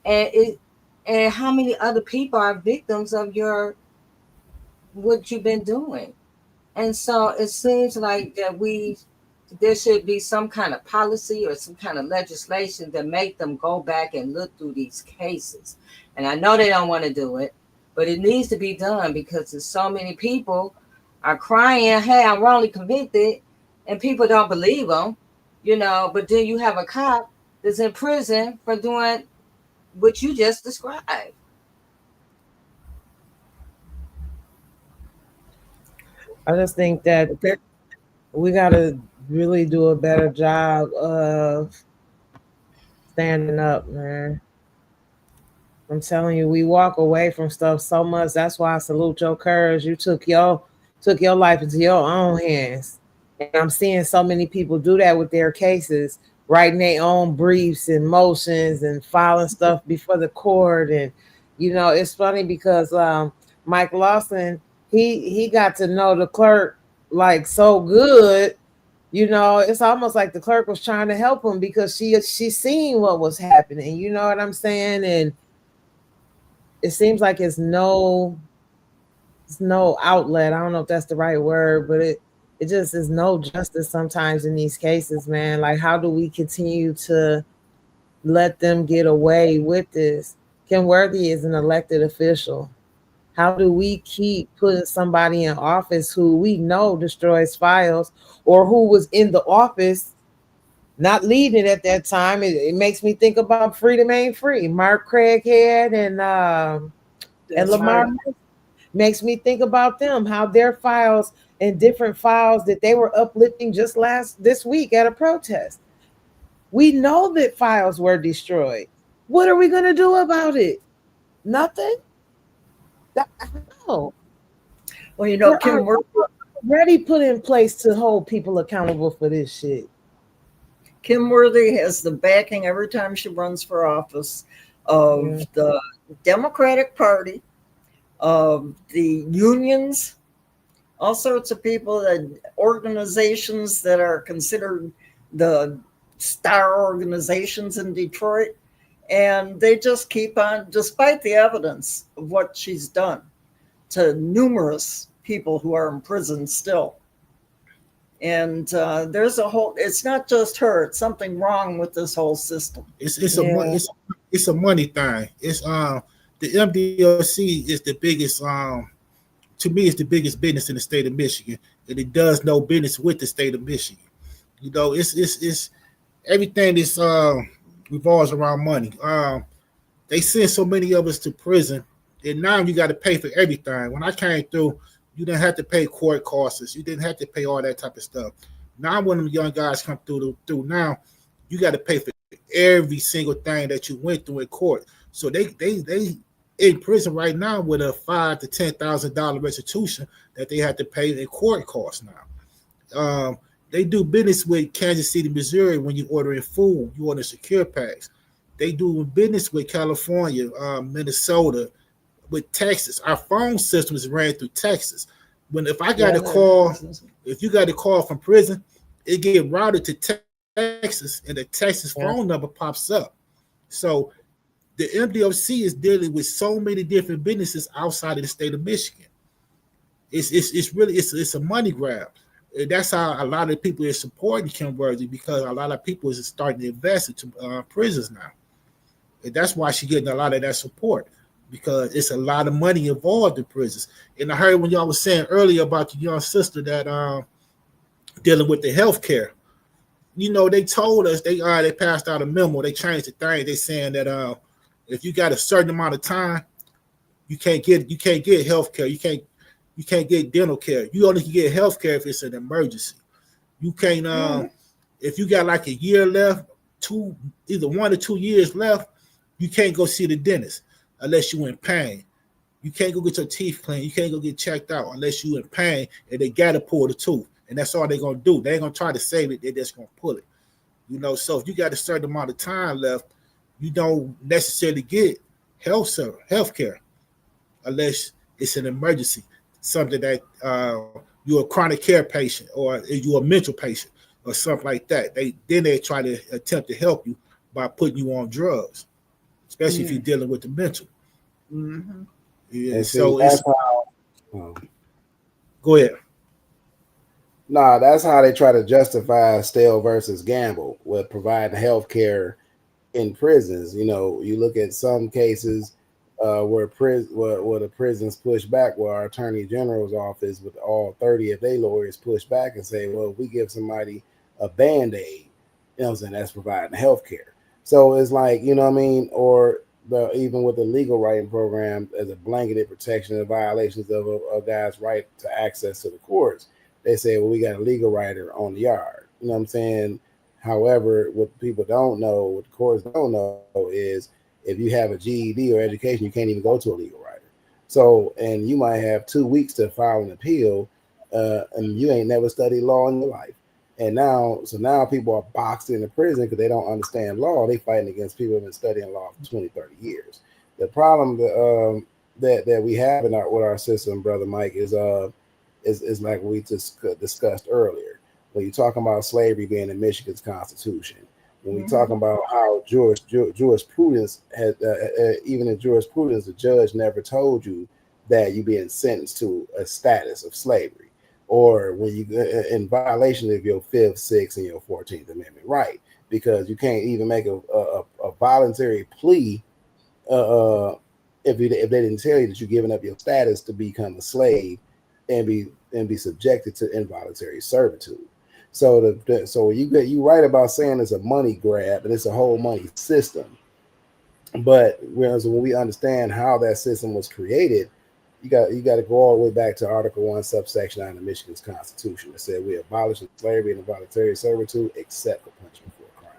And how many other people are victims of what you've been doing? And so it seems like that we there should be some kind of policy or some kind of legislation that make them go back and look through these cases. And I know they don't want to do it, but it needs to be done because there's so many people are crying, hey, I'm wrongly convicted, and people don't believe them, you know, but then you have a cop that's in prison for doing what you just described. I just think that we got to really do a better job of standing up, man. I'm telling you, we walk away from stuff so much. That's why I salute your courage. You took your life into your own hands. And I'm seeing so many people do that with their cases, writing their own briefs and motions and filing stuff before the court. And you know, it's funny because Mike Lawson, he got to know the clerk like so good. You know, it's almost like the clerk was trying to help him because she seen what was happening. You know what I'm saying? And it seems like it's no outlet. I don't know if that's the right word, but it just is no justice sometimes in these cases, man. Like, how do we continue to let them get away with this? Ken Worthy is an elected official. How do we keep putting somebody in office who we know destroys files, or who was in the office not leading at that time? It makes me think about Freedom Ain't Free, Mark Craighead and Lamar. Right. Makes me think about them, how their files and different files that they were uplifting just this week at a protest. We know that files were destroyed. What are we going to do about it? Nothing. No. Well, you know, Kim, we're already put in place to hold people accountable for this shit. Kim Worthy has the backing every time she runs for office of the Democratic Party, of the unions, all sorts of people, that organizations that are considered the star organizations in Detroit. And they just keep on, despite the evidence of what she's done to numerous people who are in prison still. And there's a whole, it's not just her, it's something wrong with this whole system. It's a money thing. It's the MDLC is the biggest to me, it's the biggest business in the state of Michigan, and it does no business with the state of Michigan. You know, it's everything is revolves around money. They send so many of us to prison, and now you got to pay for everything. When I came through, you didn't have to pay court costs. You didn't have to pay all that type of stuff. Now when them young guys come through now, you got to pay for every single thing that you went through in court. So they in prison right now with a $5,000 to $10,000 restitution that they have to pay in court costs now. They do business with Kansas City, Missouri when you order in food, you order secure packs. They do business with California, Minnesota, with Texas. Our phone system is ran through Texas. If I got a call, if you got a call from prison, it get routed to Texas, and the Texas phone number pops up. So the MDOC is dealing with so many different businesses outside of the state of Michigan. It's really a money grab. And that's how a lot of people are supporting Kim Worthy, because a lot of people is starting to invest into prisons now. And that's why she's getting a lot of that support, because it's a lot of money involved in prisons. And I heard when y'all was saying earlier about your young sister that dealing with the health care. You know, they told us they passed out a memo. They changed the thing. They saying that if you got a certain amount of time, you can't get health care. You can't get dental care. You only can get health care if it's an emergency. You can't if you got like a year left, either 1 or 2 years left, you can't go see the dentist unless you're in pain. You can't go get your teeth cleaned. You can't go get checked out unless you're in pain and they gotta pull the tooth. And that's all they're gonna do. They ain't gonna try to save it, they're just gonna pull it. You know, so if you got a certain amount of time left, you don't necessarily get health care unless it's an emergency, something that you're a chronic care patient or you're a mental patient or something like that. They try to attempt to help you by putting you on drugs, especially if you're dealing with the mental. Mm-hmm. Yeah, so go ahead. Nah, that's how they try to justify Stale versus Gamble with providing health care in prisons. You know, you look at some cases where the prisons push back, where our attorney general's office with all 30 of their lawyers push back and say, well, if we give somebody a band-aid, you know what I'm saying, that's providing health care. So it's like, you know what I mean, or even with the legal writing program as a blanketed protection of violations of a guy's right to access to the courts. They say, well, we got a legal writer on the yard. You know what I'm saying? However, what people don't know, what the courts don't know is if you have a GED or education, you can't even go to a legal writer. So, and you might have 2 weeks to file an appeal, and you ain't never studied law in your life. And now people are boxed into prison because they don't understand law. They fighting against people who've been studying law for 20, 30 years. The problem that we have with our system, Brother Mike, is like we just discussed earlier. When you're talking about slavery being in Michigan's constitution, when we're talking about how jurisprudence had, even in jurisprudence, the judge never told you that you're being sentenced to a status of slavery, or when you in violation of your 5th, 6th, and your 14th Amendment right, because you can't even make a voluntary plea if they didn't tell you that you're giving up your status to become a slave and be subjected to involuntary servitude. So so you right about saying it's a money grab and it's a whole money system. But when we understand how that system was created, you got to go all the way back to Article 1, subsection 9 of Michigan's Constitution. It said we abolish slavery and involuntary servitude except for punishment for a crime.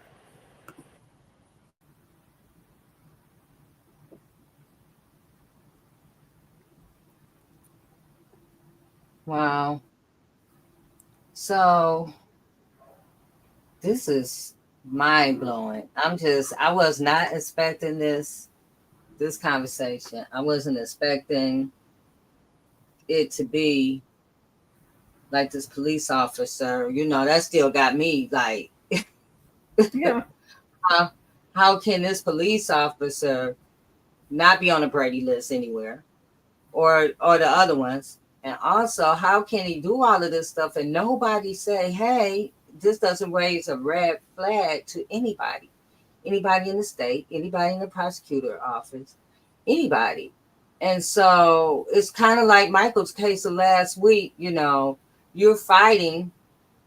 Wow. So this is mind blowing. I was not expecting this conversation. I wasn't expecting it to be like this police officer, that still got me like, Yeah. how can this police officer not be on a Brady list anywhere, or the other ones? And also, how can he do all of this stuff and nobody say, hey, this doesn't raise a red flag to anybody in the state, anybody in the prosecutor office, anybody? And so it's kind of like Michael's case of last week. You're fighting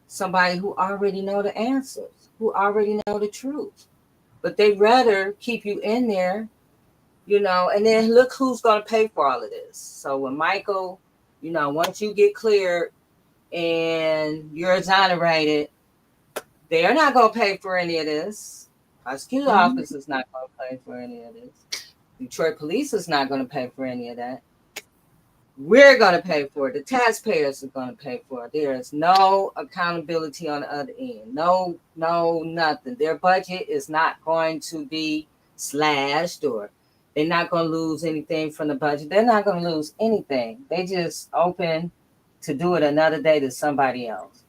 somebody who already know the answers, who already know the truth, but they rather keep you in there, and then look who's going to pay for all of this. So when Michael, once you get cleared and you're exonerated, they're not going to pay for any of this. Prosecutor office is not going to pay for any of this. Detroit police is not going to pay for any of that. We're going to pay for it. The taxpayers are going to pay for it. There is no accountability on the other end. No, nothing. Their budget is not going to be slashed, or they're not going to lose anything from the budget. They're not going to lose anything. They just open to do it another day to somebody else.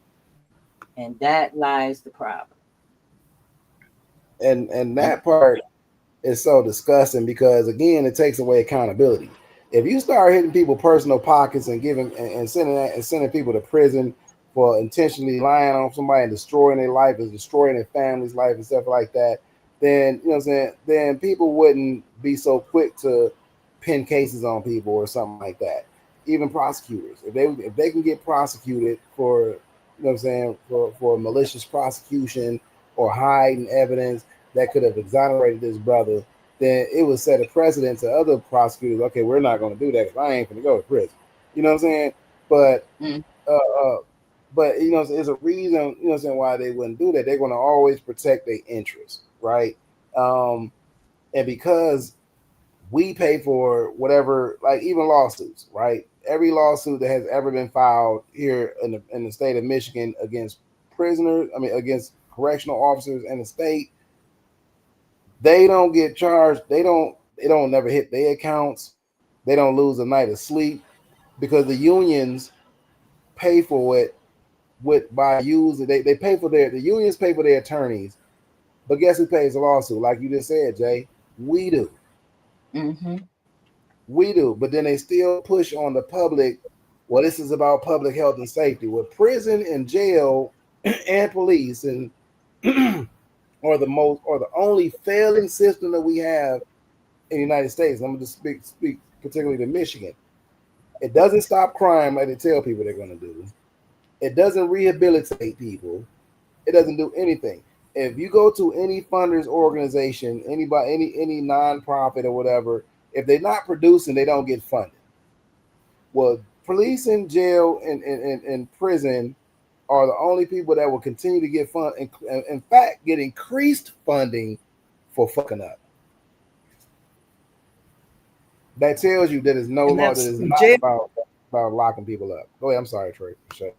And that lies the problem. And that part is so disgusting because, again, it takes away accountability. If you start hitting people personal pockets and giving and sending people to prison for intentionally lying on somebody and destroying their life and destroying their family's life and stuff like that, then then people wouldn't be so quick to pin cases on people or something like that. Even prosecutors, if they can get prosecuted for for malicious prosecution or hiding evidence that could have exonerated this brother, then it would set a precedent to other prosecutors. Okay, we're not going to do that because I ain't going to go to prison. You know what I'm saying? But there's a reason. Why they wouldn't do that. They're going to always protect their interests, right? And because we pay for whatever, like even lawsuits, right? Every lawsuit that has ever been filed here in the state of Michigan against prisoners, against correctional officers in the state, they don't get charged. They don't never hit their accounts. They don't lose a night of sleep because the unions pay for it by using they pay for the unions pay for their attorneys. But guess who pays the lawsuit? Like you just said, Jay, we do. Mm-hmm. We do. But then they still push on the public Well, this is about public health and safety. Well, prison and jail and police and are the only failing system that we have in the United States. I'm going to speak particularly to Michigan. It doesn't stop crime like they tell people they're going to do. It doesn't rehabilitate people. It doesn't do anything. If you go to any funders organization, anybody, any nonprofit or whatever, if they're not producing, they don't get funded. Well, police and jail and prison are the only people that will continue to get funded. In fact, get increased funding for fucking up. That tells you that it's no longer, that it's not about locking people up. Go ahead. I'm sorry, Trey. Sure.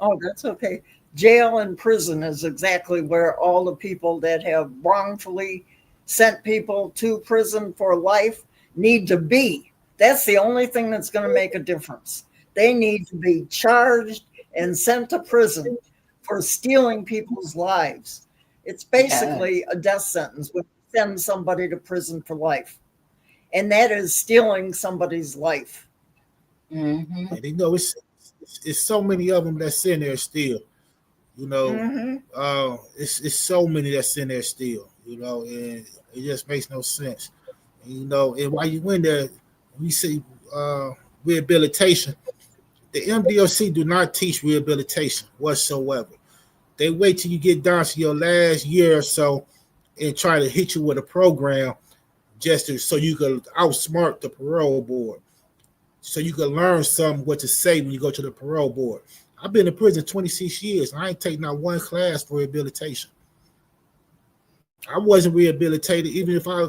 Oh, that's okay. Jail and prison is exactly where all the people that have wrongfully sent people to prison for life need to be. That's the only thing that's going to make a difference. They need to be charged and sent to prison for stealing people's lives. It's basically a death sentence when you send somebody to prison for life. And that is stealing somebody's life. Mm-hmm. And you know, it's so many of them that's in there still. You know, it's so many that's in there still. You know, and it just makes no sense. And, you know, and while you in there, we see rehabilitation. The MDOC do not teach rehabilitation whatsoever. They wait till you get down to your last year or so and try to hit you with a program just so you can outsmart the parole board, so you can learn what to say when you go to the parole board. I've been in prison 26 years. And I ain't taken out one class for rehabilitation. I wasn't rehabilitated even if I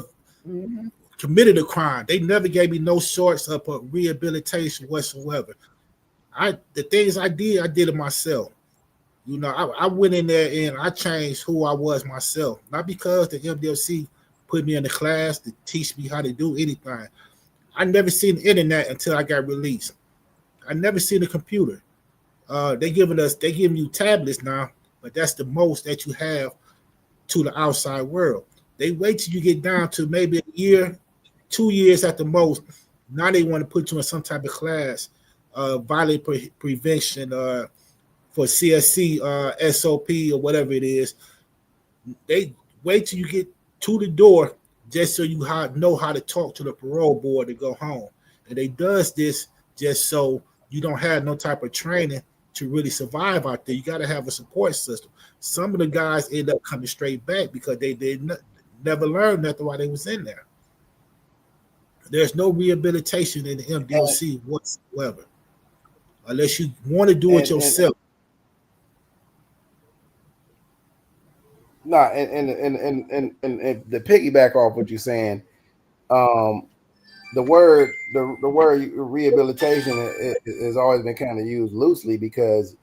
committed a crime. They never gave me no sorts of rehabilitation whatsoever. The things I did it myself. You know, I went in there and I changed who I was myself. Not because the MDOC put me in the class to teach me how to do anything. I never seen the internet until I got released. I never seen a computer. They giving you tablets now, but that's the most that you have to the outside world. They wait till you get down to maybe a year, 2 years at the most. Now they want to put you in some type of class, violent prevention, for CSC, SOP, or whatever it is. They wait till you get to the door just so you know how to talk to the parole board to go home. And they does this just so you don't have no type of training to really survive out there. You got to have a support system. Some of the guys end up coming straight back because they never learned nothing while they was in there. There's no rehabilitation in the MDOC whatsoever, unless you want to do it yourself. And the piggyback off what you're saying, the word rehabilitation has always been kind of used loosely because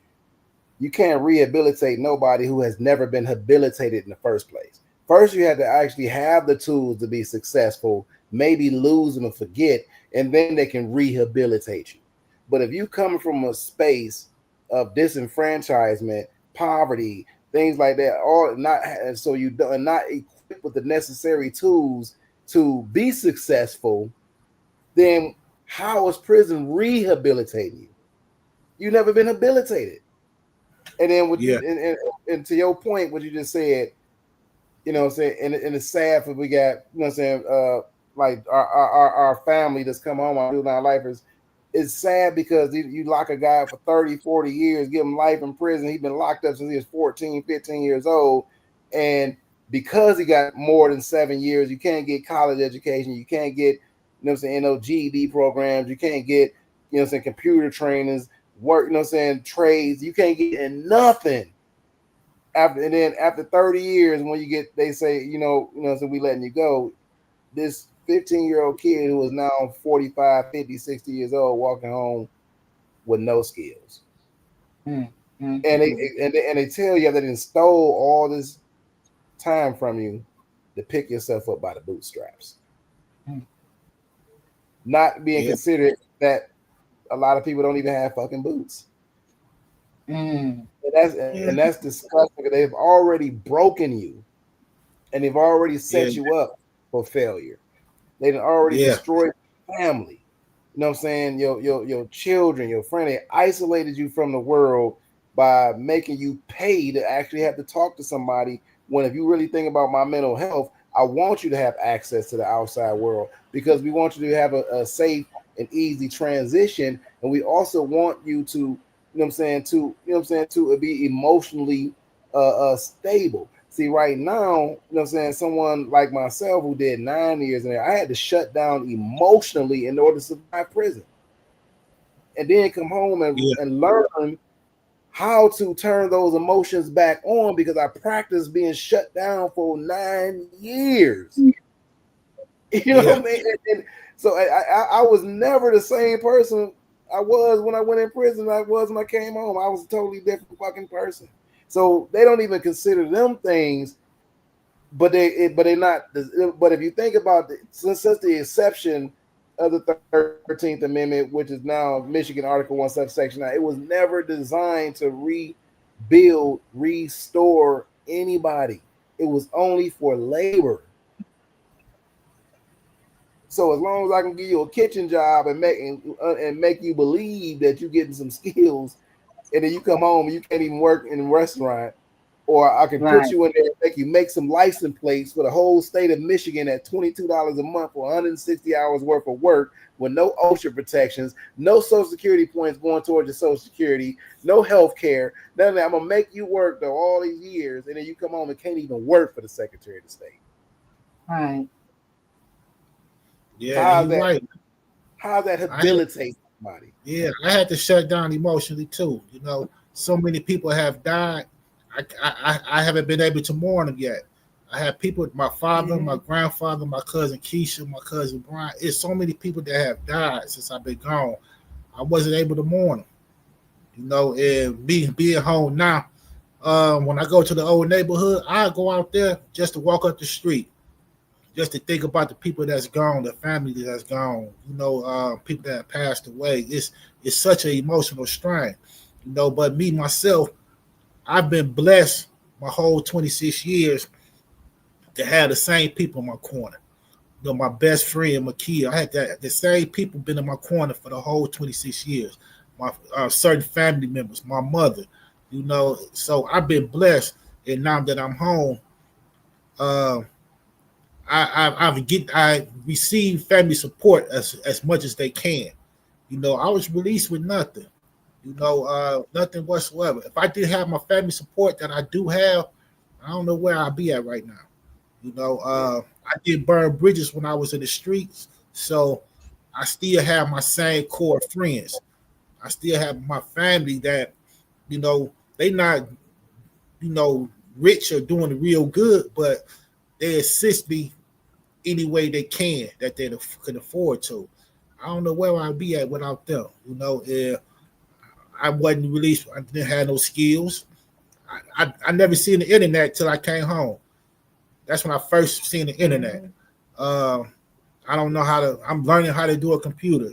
you can't rehabilitate nobody who has never been habilitated in the first place. First, you have to actually have the tools to be successful, maybe lose them and forget, and then they can rehabilitate you. But if you come from a space of disenfranchisement, poverty, things like that, or not, so you are not equipped with the necessary tools to be successful, then how is prison rehabilitating you? You've never been habilitated. And then and to your point, what you just said, you know what I'm saying, and it's sad for we got, you know what I'm saying, like our family that's come home, our juvenile lifers, it's sad because you lock a guy up for 30, 40 years, give him life in prison. He's been locked up since he was 14, 15 years old. And because he got more than 7 years, you can't get college education. You can't get, you know what I'm saying, no GED programs. You can't get, you know what I'm saying, computer trainings, work, you know what I'm saying, trades. You can't get nothing. After 30 years, when you get, they say, you know, so we letting you go. This 15-year-old kid who is now 45, 50, 60 years old walking home with no skills. Mm-hmm. And they tell you that they stole all this time from you to pick yourself up by the bootstraps. Not being considered that a lot of people don't even have fucking boots. And that's disgusting because they've already broken you and they've already set you up for failure. They've already destroyed your family. you know what I'm saying, your children, your friend, they isolated you from the world by making you pay to actually have to talk to somebody. When if you really think about my mental health, I want you to have access to the outside world because we want you to have a safe and easy transition. And we also want you to, you know what I'm saying, to be emotionally stable. See, right now, you know what I'm saying, someone like myself who did 9 years in there, I had to shut down emotionally in order to survive prison. And then come home and learn how to turn those emotions back on because I practiced being shut down for 9 years. You know what I mean? And so I was never the same person I was when I went in prison. I was when I came home. I was a totally different fucking person. So they don't even consider them things, but they're not. But if you think about it, since the exception of the 13th Amendment, which is now Michigan Article 1 subsection 9, it was never designed to rebuild, restore anybody. It was only for labor. So as long as I can give you a kitchen job and make you believe that you're getting some skills, and then you come home and you can't even work in a restaurant, or I can put you in there and make you make some license plates for the whole state of Michigan at $22 a month for 160 hours worth of work with no OSHA protections, no Social Security points going towards your Social Security, no health care. None of that. I'm going to make you work though all these years, and then you come home and can't even work for the Secretary of State. Right. Yeah, you're right. How's that debilitate somebody? Yeah, I had to shut down emotionally too. You know, so many people have died. I haven't been able to mourn them yet. I have people, my father, my grandfather, my cousin Keisha, my cousin Brian. It's so many people that have died since I've been gone. I wasn't able to mourn them. You know, and being home now, when I go to the old neighborhood, I go out there just to walk up the street, just to think about the people that's gone, the family that's gone, you know, people that have passed away. It's such an emotional strain, you know, but me, myself, I've been blessed my whole 26 years to have the same people in my corner. You know, my best friend, Makia, I had the same people been in my corner for the whole 26 years. My certain family members, my mother, you know, so I've been blessed. And now that I'm home, I receive family support as much as they can. You know, I was released with nothing. You know, nothing whatsoever. If I didn't have my family support that I do have, I don't know where I'd be at right now. You know, I did burn bridges when I was in the streets, so I still have my same core friends. I still have my family that, you know, they not, you know, rich or doing real good, but they assist me any way they can that they can afford to. I don't know where I'd be at without them. You know, I wasn't released. I didn't have no skills. I never seen the internet till I came home. That's when I first seen the internet. I don't know I'm learning how to do a computer.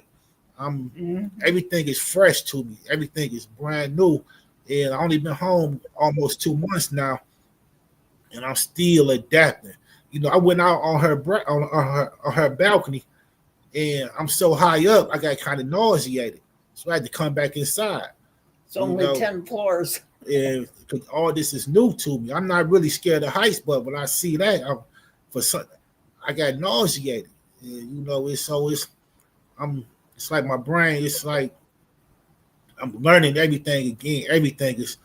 Everything is fresh to me. Everything is brand new. And I only been home almost 2 months now, and I'm still adapting. You know, I went out on her balcony, and I'm so high up, I got kind of nauseated. So I had to come back inside. It's only 10 floors. And all this is new to me. I'm not really scared of heights, but when I see that, I got nauseated. And, you know, it's like my brain. It's like I'm learning everything again. Everything is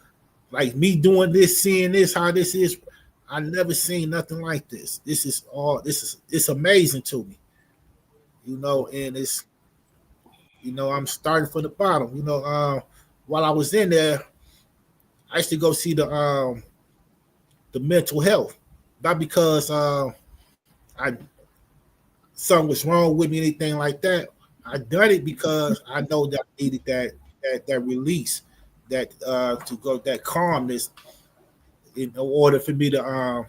like me doing this, seeing this, how this is. I never seen nothing like this. It's amazing to me. You know, and it's, you know, I'm starting from the bottom. You know, while I was in there, I used to go see the mental health, not because something was wrong with me, anything like that. I done it because I know that I needed that release, that to go, that calmness, in order for me to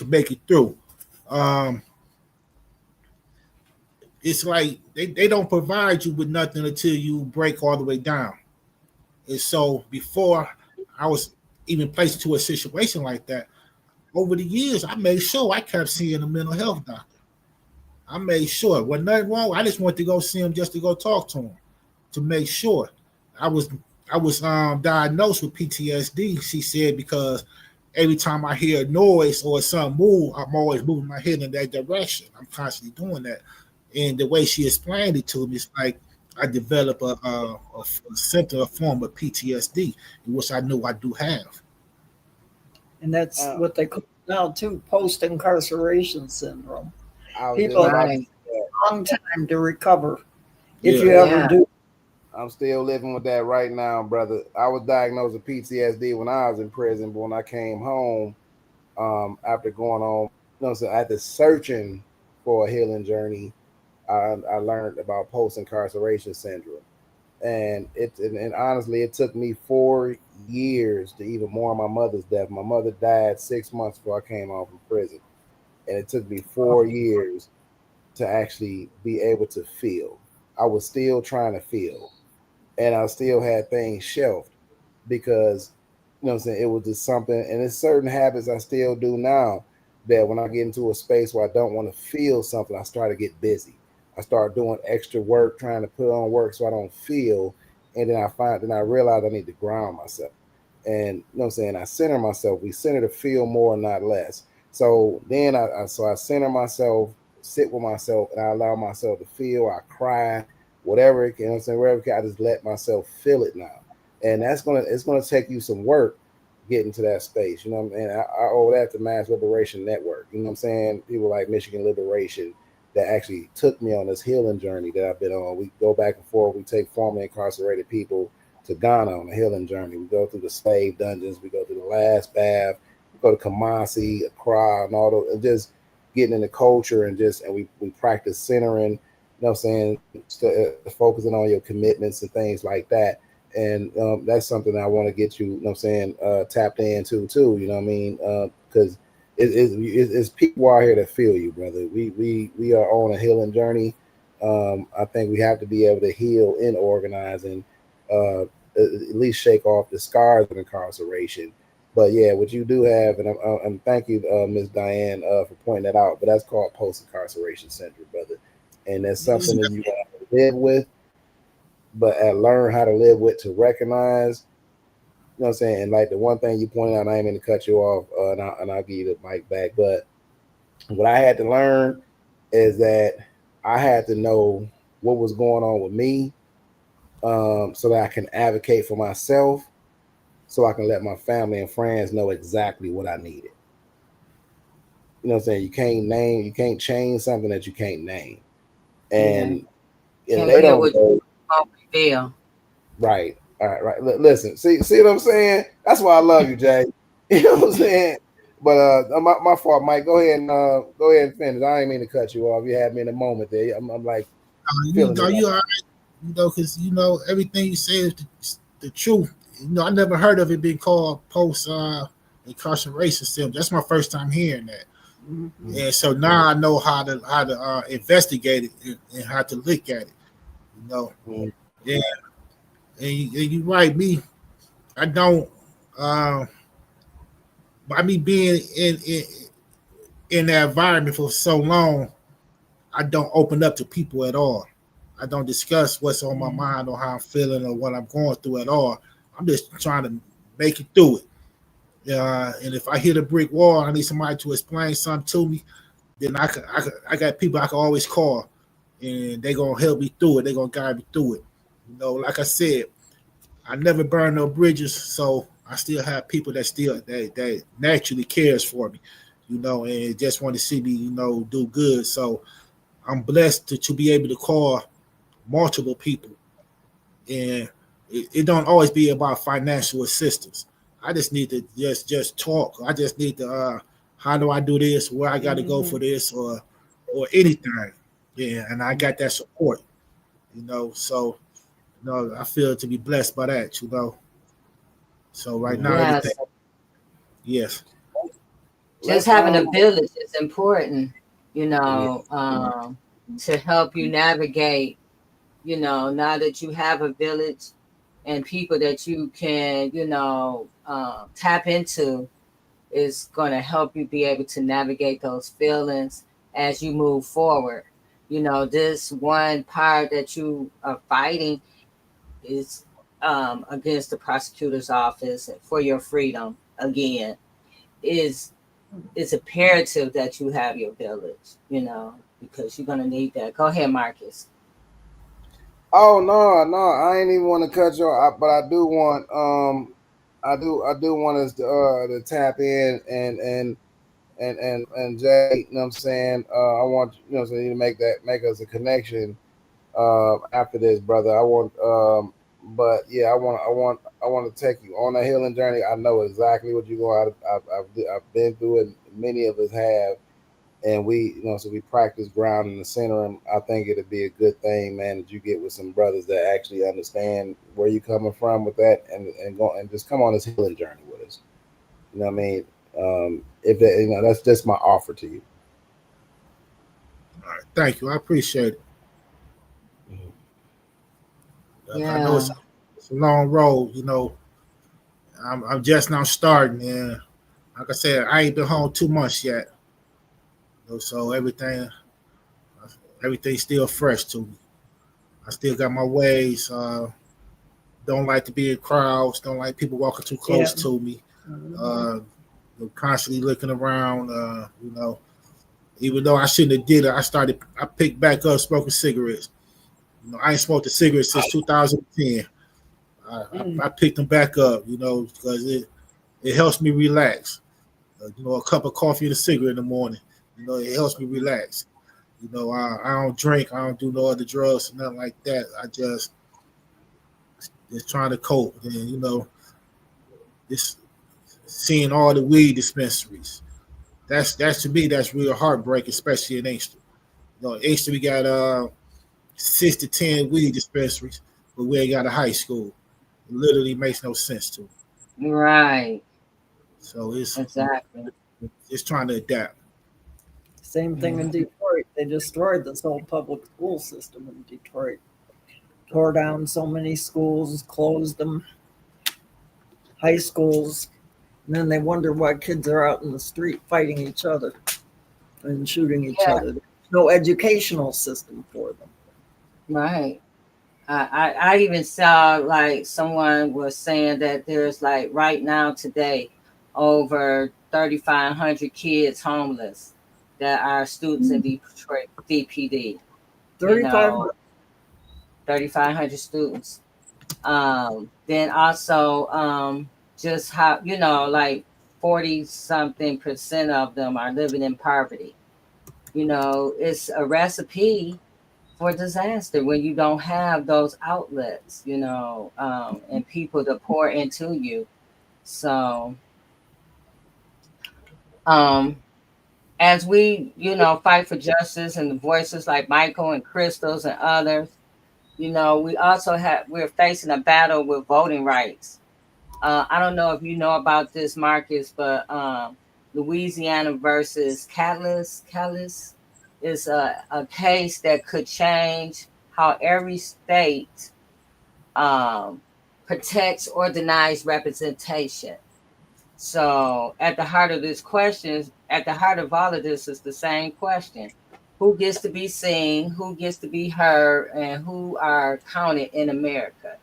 make it through. It's like they don't provide you with nothing until you break all the way down. And so before I was even placed into a situation like that, over the years, I made sure I kept seeing a mental health doctor. I made sure. Wasn't nothing wrong. I just wanted to go see him just to go talk to him to make sure. I was diagnosed with PTSD, she said, because every time I hear a noise or something move, I'm always moving my head in that direction. I'm constantly doing that. And the way she explained it to me, it's like I developed a symptom, a form of PTSD, which I knew I do have. And that's what they call now too, post-incarceration syndrome. I was People just have about to Right. say that. a long time to recover if Yeah. you ever Yeah. do. I'm still living with that right now, brother. I was diagnosed with PTSD when I was in prison, but when I came home, after going on, so after searching for a healing journey, I learned about post-incarceration syndrome. And honestly, it took me 4 years to even mourn my mother's death. My mother died 6 months before I came home from prison, and it took me 4 years to actually be able to feel. I was still trying to feel, and I still had things shelved because I'm saying, it was just something, and it's certain habits I still do now that when I get into a space where I don't want to feel something, I start to get busy. I start doing extra work, trying to put on work so I don't feel, and then I realize I need to ground myself. And I'm saying, I center myself. We center to feel more, not less. So then I center myself, sit with myself, and I allow myself to feel. I cry, whatever it can. I'm saying, wherever it can, I just let myself feel it now. And it's gonna take you some work getting to that space. You know what I mean? I owe that to Mass Liberation Network. You know what I'm saying? People like Michigan Liberation that actually took me on this healing journey that I've been on. We go back and forth. We take formerly incarcerated people to Ghana on a healing journey. We go through the slave dungeons. We go through the last bath. We go to Kumasi, Accra, and all those, and just getting in the culture and we practice centering. You know what I'm saying? Focusing on your commitments and things like that. And that's something I want to get you, you know what I'm saying, tapped into too, you know what I mean? Because it's people out here that feel you, brother. We are on a healing journey. I think we have to be able to heal and organize and at least shake off the scars of incarceration. But yeah, what you do have, and thank you, Ms. Diane, for pointing that out. But that's called post-incarceration syndrome, brother, and that's something that you have to live with. But learn how to live with, to recognize, you know what I'm saying? And like the one thing you pointed out, I ain't mean to cut you off, and I'll give you the mic back. But what I had to learn is that I had to know what was going on with me, so that I can advocate for myself, so I can let my family and friends know exactly what I needed. You know what I'm saying? You can't change something that you can't name. And Can't they feel don't what know. you won't feel. Right. All right. Right. Listen. See what I'm saying? That's why I love you, Jay. You know what I'm saying? But my fault, Mike. Go ahead and finish. I ain't mean to cut you off. You had me in a moment there. I'm like feeling it. You all right? Because everything you say is the truth. I never heard of it being called post incarceration syndrome. That's my first time hearing that. Mm-hmm. And so now I know how to investigate it and how to look at it. Mm-hmm. Yeah. And you're right, I don't. By me being in that environment for so long, I don't open up to people at all. I don't discuss what's on my mind or how I'm feeling or what I'm going through at all. I'm just trying to make it through it. And if I hit a brick wall, I need somebody to explain something to me. Then I got people I can always call, and they're gonna help me through it. They're gonna guide me through it. Like I said, I never burn no bridges, so I still have people that naturally cares for me, and just want to see me, do good. So I'm blessed to be able to call multiple people, and it don't always be about financial assistance. I just need to just talk. I just need to how do I do this? Where I got to go for this, or anything. Yeah, and I got that support. So I feel to be blessed by that. So right now, Yes. everything. Yes. Just having a village is important, to help you navigate, now that you have a village and people that you can, tap into, is going to help you be able to navigate those feelings as you move forward. You know, this one part that you are fighting is against the prosecutor's office for your freedom. Again, is it's imperative that you have your village. You know, because you're gonna need that. Go ahead, Marcus. Oh no, I ain't even want to cut you off, but I do want I do want us to tap in and Jay, you know what I'm saying? I want so you to make us a connection after this, brother. I want but yeah, I want to take you on a healing journey. I know exactly what you're going. I've been through it. Many of us have, and we so we practice ground in the center. And I think it'd be a good thing, man, that you get with some brothers that actually understand where you're coming from with that, and go and just come on this healing journey with us. You know what I mean? If that, that's just my offer to you. All right, thank you. I appreciate it. Yeah. I know it's a long road. I'm just now starting, and like I said, I ain't been home 2 months yet. So everything's still fresh to me. I still got my ways. Don't like to be in crowds. Don't like people walking too close to me. Constantly looking around. Even though I shouldn't have did it, I picked back up smoking cigarettes. I ain't smoked a cigarette since 2010. I picked them back up, because it helps me relax. A cup of coffee and a cigarette in the morning, it helps me relax. I don't drink. I don't do no other drugs or nothing like that. I just trying to cope. And, this seeing all the weed dispensaries. That's to me, that's real heartbreaking, especially in Inkster. In Inkster, we got 6 to 10 weed dispensaries, but we ain't got a high school. It literally makes no sense to me. Right. So it's trying to adapt. Same thing in Detroit. They destroyed this whole public school system in Detroit. Tore down so many schools, closed them, high schools, and then they wonder why kids are out in the street fighting each other and shooting each other. There's no educational system for them. Right. I even saw like someone was saying that there's like right now today over 3,500 kids homeless that are students in Detroit DPD. 3,500 students. Then also just how like 40-something% of them are living in poverty. It's a recipe for disaster when you don't have those outlets, and people to pour into you. So, as we, fight for justice and the voices like Michael and Crystals and others, we also we're facing a battle with voting rights. I don't know if you know about this, Marcus, but Louisiana versus Catalyst is a case that could change how every state protects or denies representation. So at the heart of this question, at the heart of all of this is the same question. Who gets to be seen, who gets to be heard, and who are counted in America?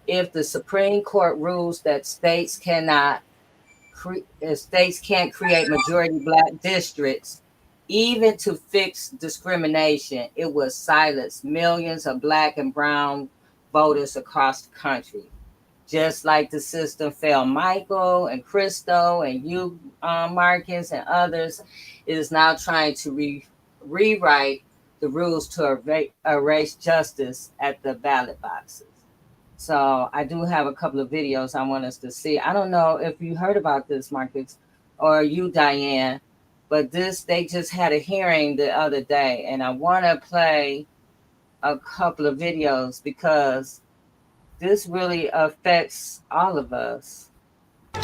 If the Supreme Court rules that states can't create majority Black districts, even to fix discrimination, it will silence millions of Black and brown voters across the country. Just like the system failed Michael and Christo and you, Marcus, and others, it is now trying to rewrite the rules to erase justice at the ballot boxes. So I do have a couple of videos I want us to see. I don't know if you heard about this, Marcus, or you, Diane, but they just had a hearing the other day, and I want to play a couple of videos because this really affects all of us.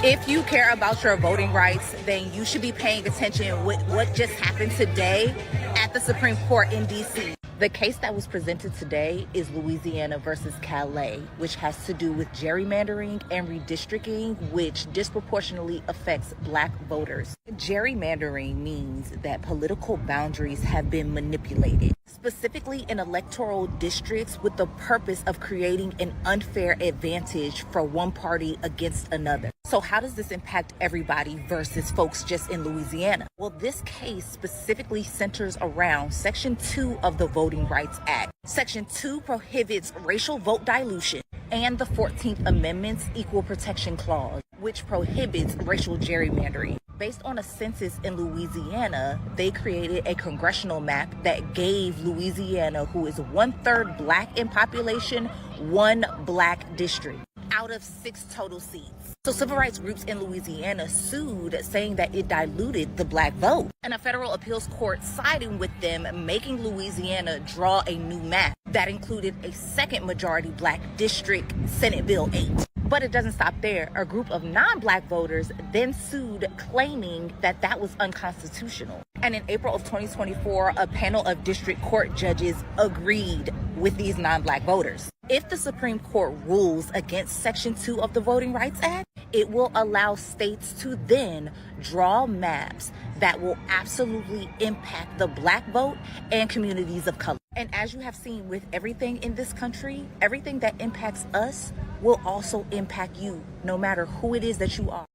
If you care about your voting rights, then you should be paying attention with what just happened today at the Supreme Court in D.C. The case that was presented today is Louisiana versus Calais, which has to do with gerrymandering and redistricting, which disproportionately affects Black voters. Gerrymandering means that political boundaries have been manipulated, specifically in electoral districts, with the purpose of creating an unfair advantage for one party against another. So how does this impact everybody versus folks just in Louisiana? Well, this case specifically centers around Section 2 of the Voting Rights Act. Section 2 prohibits racial vote dilution, and the 14th Amendment's Equal Protection Clause, which prohibits racial gerrymandering. Based on a census in Louisiana, they created a congressional map that gave Louisiana, who is 1/3 Black in population, one Black district out of 6 total seats. So civil rights groups in Louisiana sued, saying that it diluted the Black vote. And a federal appeals court siding with them, making Louisiana draw a new map that included a second majority Black district, Senate Bill 8. But it doesn't stop there. A group of non-Black voters then sued, claiming that that was unconstitutional. And in April of 2024, a panel of district court judges agreed with these non-Black voters. If the Supreme Court rules against Section 2 of the Voting Rights Act, it will allow states to then draw maps that will absolutely impact the Black vote and communities of color. And as you have seen with everything in this country, everything that impacts us will also impact you, no matter who it is that you are.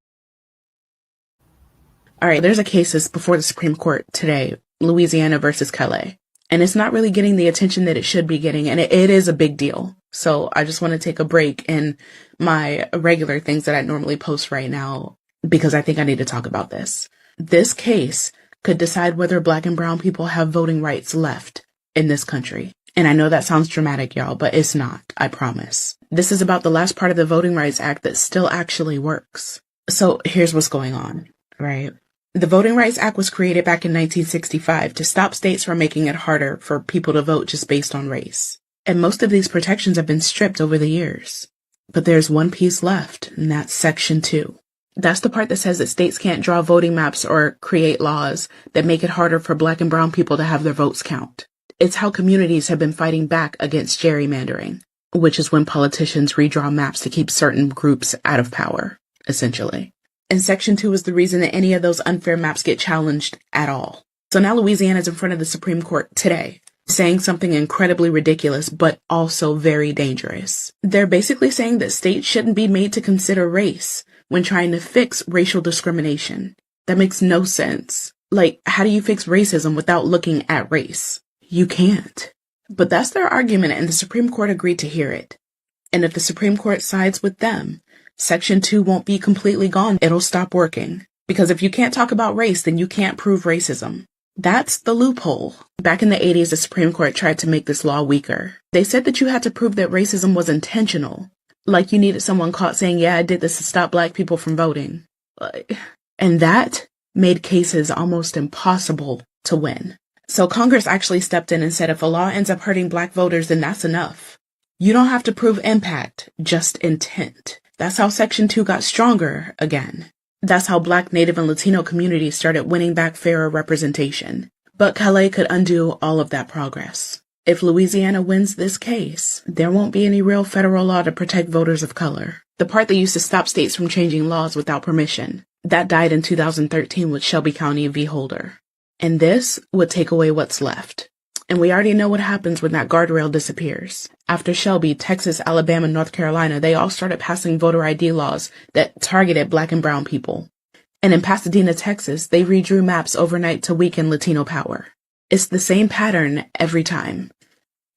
All right, there's a case that's before the Supreme Court today, Louisiana versus Calais. And it's not really getting the attention that it should be getting, and it is a big deal. So I just want to take a break in my regular things that I normally post right now, because I think I need to talk about this. This case could decide whether Black and brown people have voting rights left in this country. And I know that sounds dramatic, y'all, but it's not, I promise. This is about the last part of the Voting Rights Act that still actually works. So here's what's going on, right? The Voting Rights Act was created back in 1965 to stop states from making it harder for people to vote just based on race. And most of these protections have been stripped over the years. But there's one piece left, and that's Section 2. That's the part that says that states can't draw voting maps or create laws that make it harder for Black and brown people to have their votes count. It's how communities have been fighting back against gerrymandering, which is when politicians redraw maps to keep certain groups out of power, essentially. And Section 2 is the reason that any of those unfair maps get challenged at all. So now Louisiana is in front of the Supreme Court today, saying something incredibly ridiculous, but also very dangerous. They're basically saying that states shouldn't be made to consider race when trying to fix racial discrimination. That makes no sense. Like, how do you fix racism without looking at race? You can't. But that's their argument, and the Supreme Court agreed to hear it. And if the Supreme Court sides with them, Section 2 won't be completely gone. It'll stop working. Because if you can't talk about race, then you can't prove racism. That's the loophole. Back in the 80s, the Supreme Court tried to make this law weaker. They said that you had to prove that racism was intentional. Like you needed someone caught saying, yeah, I did this to stop Black people from voting. And that made cases almost impossible to win. So Congress actually stepped in and said if a law ends up hurting Black voters, then that's enough. You don't have to prove impact, just intent. That's how Section 2 got stronger again. That's how Black, Native, and Latino communities started winning back fairer representation. But Calais could undo all of that progress. If Louisiana wins this case, there won't be any real federal law to protect voters of color. The part that used to stop states from changing laws without permission, that died in 2013 with Shelby County v. Holder. And this would take away what's left. And we already know what happens when that guardrail disappears. After Shelby, Texas, Alabama, North Carolina, they all started passing voter ID laws that targeted Black and brown people. And in Pasadena, Texas, they redrew maps overnight to weaken Latino power. It's the same pattern every time.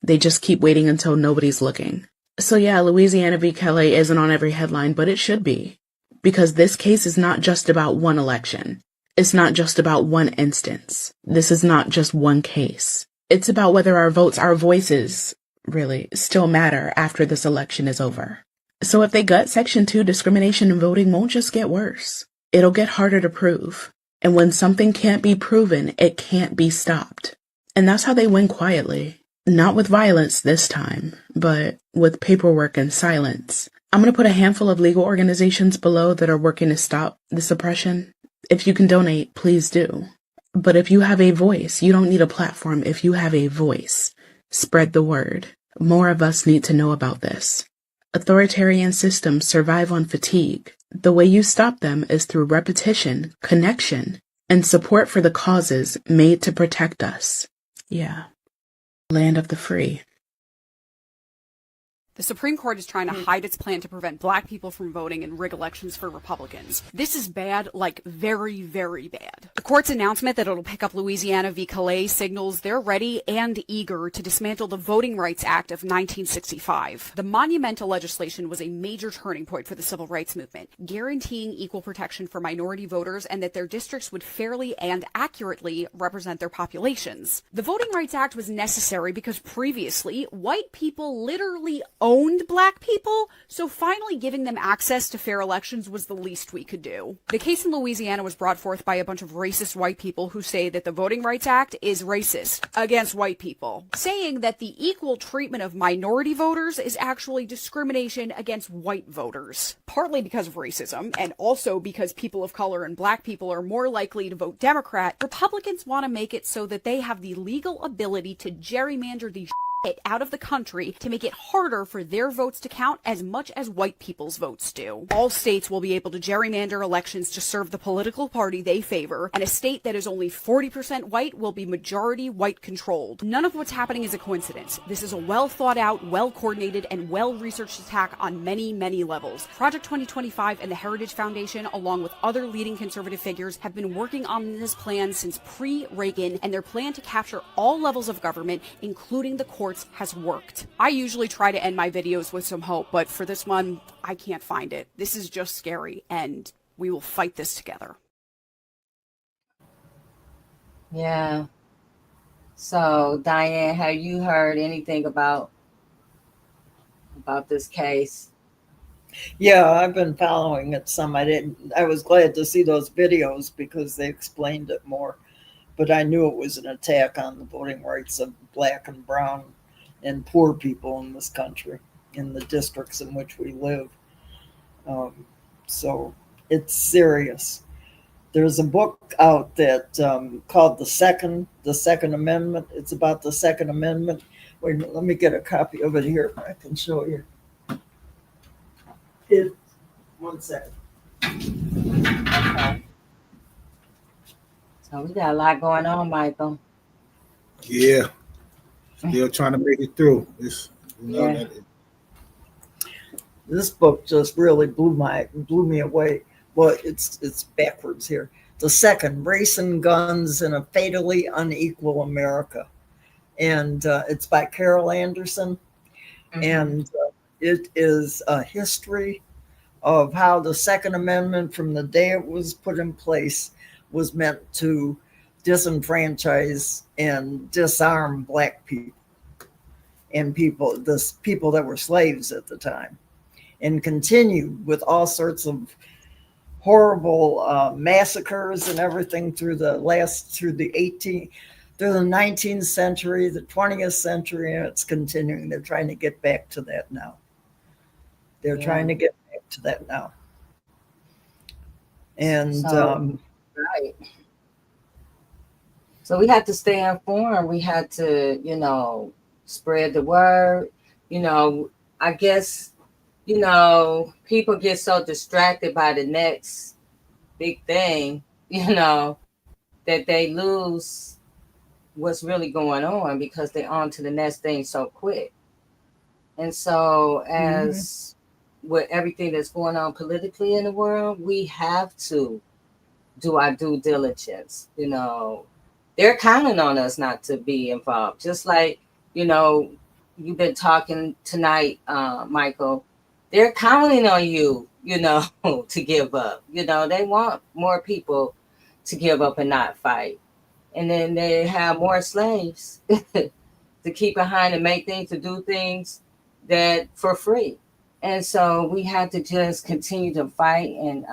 They just keep waiting until nobody's looking. So yeah, Louisiana v. Calais isn't on every headline, but it should be. Because this case is not just about one election. It's not just about one instance. This is not just one case. It's about whether our votes, our voices, really, still matter after this election is over. So if they gut Section 2, discrimination in voting won't just get worse. It'll get harder to prove. And when something can't be proven, it can't be stopped. And that's how they win quietly. Not with violence this time, but with paperwork and silence. I'm going to put a handful of legal organizations below that are working to stop this oppression. If you can donate, please do. But if you have a voice, you don't need a platform. If you have a voice, Spread the word. More of us need to know about this. Authoritarian systems survive on fatigue. The way you stop them is through repetition, connection, and support for the causes made to protect us. Yeah. Land of the free. The Supreme Court is trying to hide its plan to prevent black people from voting and rig elections for Republicans. This is bad, like very, very bad. The court's announcement that it'll pick up Louisiana v. Calais signals they're ready and eager to dismantle the Voting Rights Act of 1965. The monumental legislation was a major turning point for the civil rights movement, guaranteeing equal protection for minority voters and that their districts would fairly and accurately represent their populations. The Voting Rights Act was necessary because previously, white people literally owned black people, so finally giving them access to fair elections was the least we could do. The case in Louisiana was brought forth by a bunch of racist white people who say that the Voting Rights Act is racist against white people, saying that the equal treatment of minority voters is actually discrimination against white voters, partly because of racism, and also because people of color and black people are more likely to vote Democrat. Republicans want to make it so that they have the legal ability to gerrymander the it out of the country to make it harder for their votes to count as much as white people's votes do. All states will be able to gerrymander elections to serve the political party they favor, and a state that is only 40% white will be majority white controlled. None of what's happening is a coincidence. This is a well thought out, well coordinated, and well researched attack on many, many levels. Project 2025 and the Heritage Foundation, along with other leading conservative figures, have been working on this plan since pre-Reagan, and their plan to capture all levels of government, including the courts, has worked. I usually try to end my videos with some hope, but for this one, I can't find it. This is just scary, and we will fight this together. Yeah. So, Diane, have you heard anything about this case? Yeah, I've been following it some. I was glad to see those videos because they explained it more. But I knew it was an attack on the voting rights of black and brown and poor people in this country, in the districts in which we live. So it's serious. There's a book out that called The Second Amendment. It's about the Second Amendment. Wait, let me get a copy of it here. I can show you. One second. Okay. So we got a lot going on, Michael. Yeah. Still trying to make it through. This book just really blew me away. Well, it's backwards here. The Second, Race and Guns in a Fatally Unequal America. And it's by Carol Anderson. Mm-hmm. And it is a history of how the Second Amendment, from the day it was put in place, was meant to disenfranchise and disarm black people and people that were slaves at the time, and continued with all sorts of horrible massacres and everything through the 19th century, the 20th century, and it's continuing. They're trying to get back to that now. And right. So we had to stay informed. We had to, spread the word. I guess, people get so distracted by the next big thing, that they lose what's really going on because they're on to the next thing so quick. And so as with everything that's going on politically in the world, we have to do our due diligence. They're counting on us not to be involved. Just like, you've been talking tonight, Michael, they're counting on you, to give up. They want more people to give up and not fight. And then they have more slaves to keep behind and make things, to do things that for free. And so we have to just continue to fight, and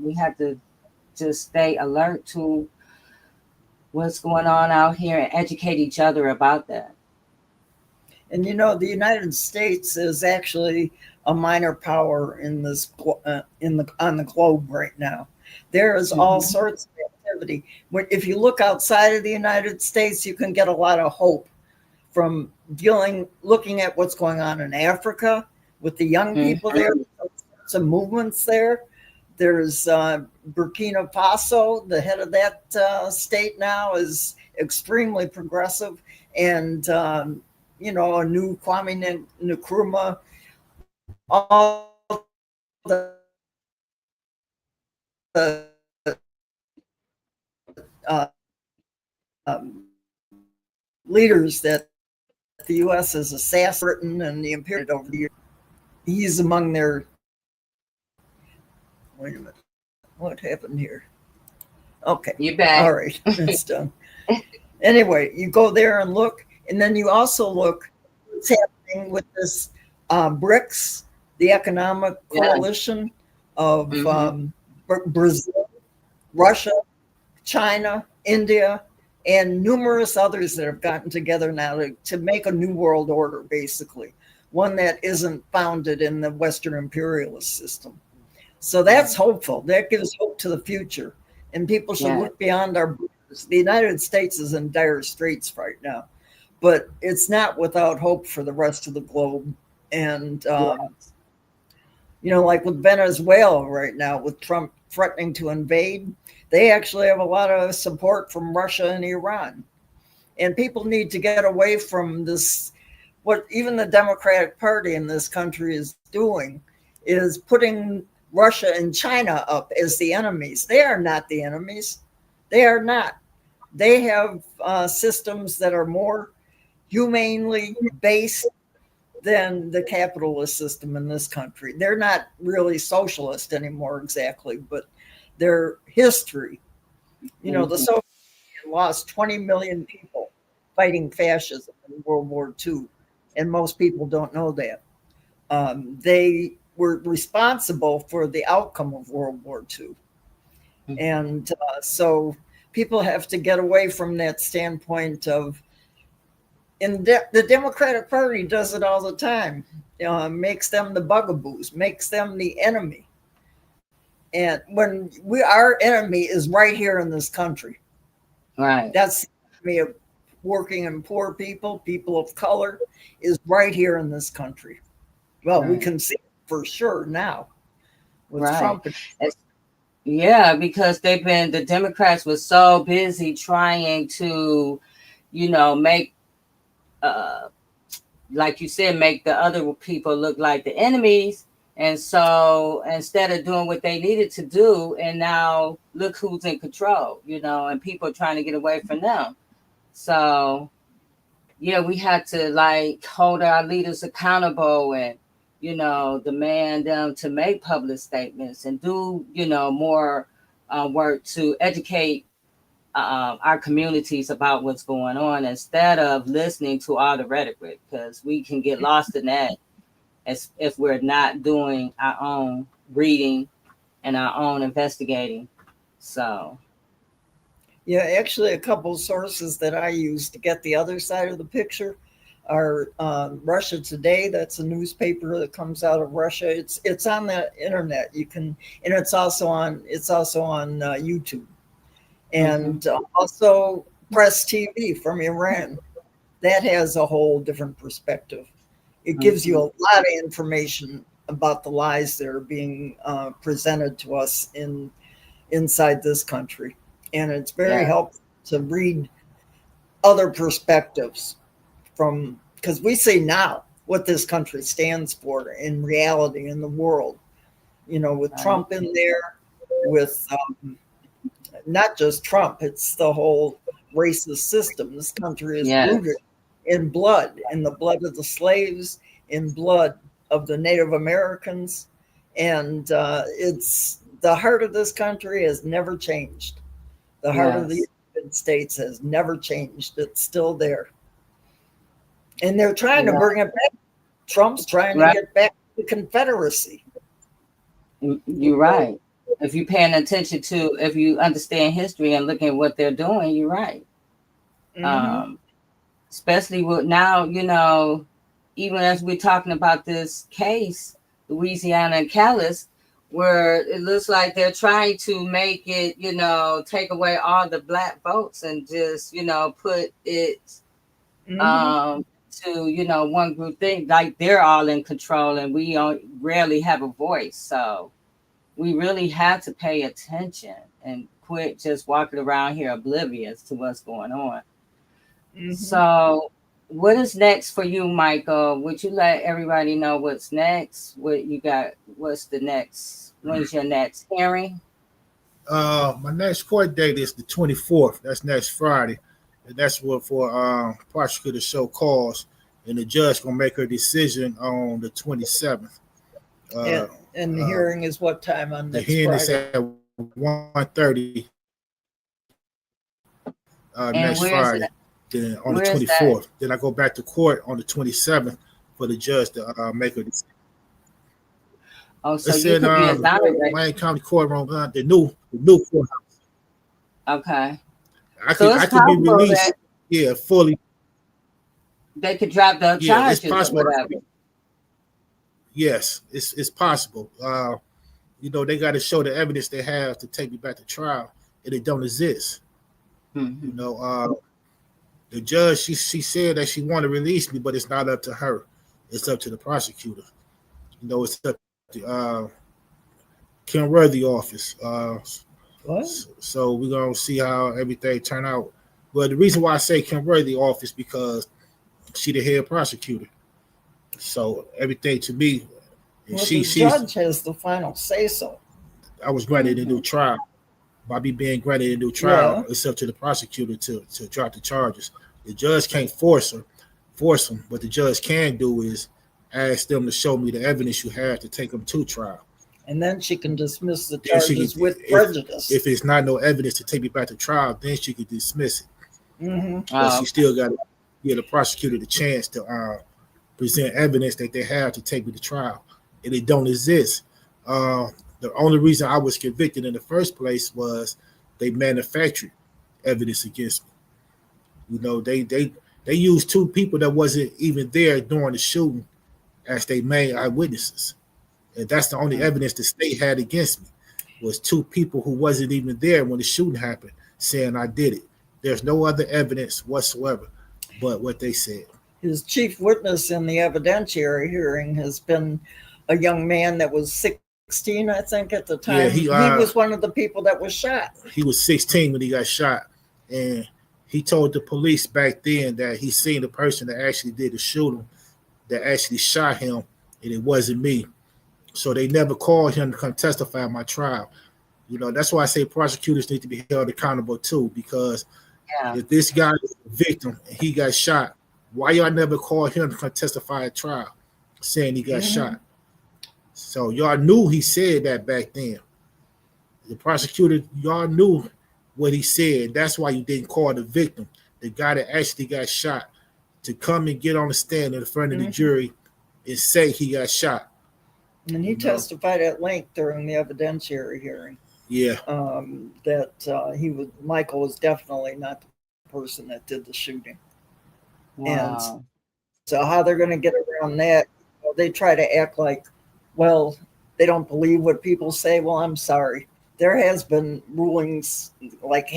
we have to just stay alert to what's going on out here and educate each other about that. And the United States is actually a minor power in this on the globe right now. There is all sorts of activity. If you look outside of the United States, you can get a lot of hope from looking at what's going on in Africa with the young people there, some movements there. There's Burkina Faso, the head of that state now is extremely progressive, and a new Kwame Nkrumah, all the leaders that the U.S. has assassinated and the imperial over the years. He's among their. Wait a minute, what happened here? Okay, you back. All right, it's done. Anyway, you go there and look, and then you also look what's happening with this BRICS, the economic coalition of Brazil, Russia, China, India, and numerous others that have gotten together now to make a new world order, basically, one that isn't founded in the Western imperialist system. So that's hopeful. That gives hope to the future. And people should look beyond our borders. The United States is in dire straits right now, but it's not without hope for the rest of the globe. And, like with Venezuela right now, with Trump threatening to invade, they actually have a lot of support from Russia and Iran. And people need to get away from this. What even the Democratic Party in this country is doing is putting Russia and China up as the enemies. They are not the enemies. They are not. They have systems that are more humanely based than the capitalist system in this country. They're not really socialist anymore exactly, but their history, the Soviet Union lost 20 million people fighting fascism in World War II, and most people don't know that. They were responsible for the outcome of World War II. And so people have to get away from that standpoint of, and the Democratic Party does it all the time, makes them the bugaboos, makes them the enemy. And when our enemy is right here in this country. Right. That's the enemy of working and poor people, people of color, is right here in this country. Well, we can see it for sure now with Trump. Yeah, because the Democrats were so busy trying to, make, like you said, make the other people look like the enemies. And so instead of doing what they needed to do, and now look who's in control, and people are trying to get away from them. So, we had to hold our leaders accountable and, demand them to make public statements and do, more work to educate our communities about what's going on instead of listening to all the rhetoric, because we can get lost in that as if we're not doing our own reading and our own investigating. So. Yeah, actually, a couple of sources that I use to get the other side of the picture are Russia Today. That's a newspaper that comes out of Russia. It's on the internet. You can, and it's also on YouTube, and also Press TV from Iran. That has a whole different perspective. It gives you a lot of information about the lies that are being presented to us inside this country. And it's very helpful to read other perspectives because we see now what this country stands for in reality in the world, with Trump in there, with not just Trump, it's the whole racist system. This country is rooted in blood, in the blood of the slaves, in blood of the Native Americans. And it's the heart of this country has never changed. The heart of the United States has never changed. It's still there. And they're trying to bring it back. Trump's trying to get back to the Confederacy. You're right. If you're paying attention to, if you understand history and looking at what they're doing, you're right. Especially with now, even as we're talking about this case, Louisiana and Calais, where it looks like they're trying to make it, take away all the black votes and just, put it to, you know, one group thing, like they're all in control and we rarely have a voice. So we really have to pay attention and quit just walking around here oblivious to what's going on. So what is next for you, Michael? Would you let everybody know what's next? What you got? What's the next? When's your next hearing? My next court date is the 24th. That's next Friday. And that's what for prosecutor show cause. And the judge gonna make her decision on the 27th. And the hearing is what time on the next hearing Friday? is at 1:30 next Friday. Then on the 24th. Then I go back to court on the 27th for the judge to make her decision. Oh, so you could be exonerated. Wayne County Courtroom, the new courthouse. Okay. I could be released. Yeah, fully. They could drop the charges or whatever. Yes, it's possible. You know, they got to show the evidence they have to take me back to trial, and it don't exist. You know, the judge, she said that she wanted to release me, but it's not up to her. It's up to the prosecutor. You know, it's up to the Kim Worthy office. So we're going to see how everything turn out. But the reason why I say Kim Worthy office because she the head prosecutor. So everything to me, the judge has the final say so. I was granted a new trial. By me being granted a new trial, it's up to the prosecutor to drop the charges. The judge can't force them. What the judge can do is ask them to show me the evidence you have to take them to trial. And then she can dismiss the charges with prejudice. If it's not no evidence to take me back to trial, then she could dismiss it. But she still got to give the prosecutor the chance to present evidence that they have to take me to trial. And it don't exist. The only reason I was convicted in the first place was they manufactured evidence against me. You know, they used two people that wasn't even there during the shooting as their main eyewitnesses. And that's the only evidence the state had against me was two people who wasn't even there when the shooting happened saying I did it. There's no other evidence whatsoever but what they said. His chief witness in the evidentiary hearing has been a young man that was 16, I think, at the time. Yeah, he was one of the people that was shot. He was 16 when he got shot. And he told the police back then that he seen the person that actually did the shooting, that actually shot him, and it wasn't me. So they never called him to come testify in my trial. You know, that's why I say prosecutors need to be held accountable too, because if this guy is a victim and he got shot, why y'all never called him to come testify at trial saying he got shot? So y'all knew he said that back then. The prosecutor, y'all knew what he said. That's why you didn't call the victim, the guy that actually got shot, to come and get on the stand in front of the jury and say he got shot. And he testified at length during the evidentiary hearing. Yeah. That Michael was definitely not the person that did the shooting. Wow. And so how they're going to get around that, they try to act like, well, they don't believe what people say. Well, I'm sorry. There has been rulings like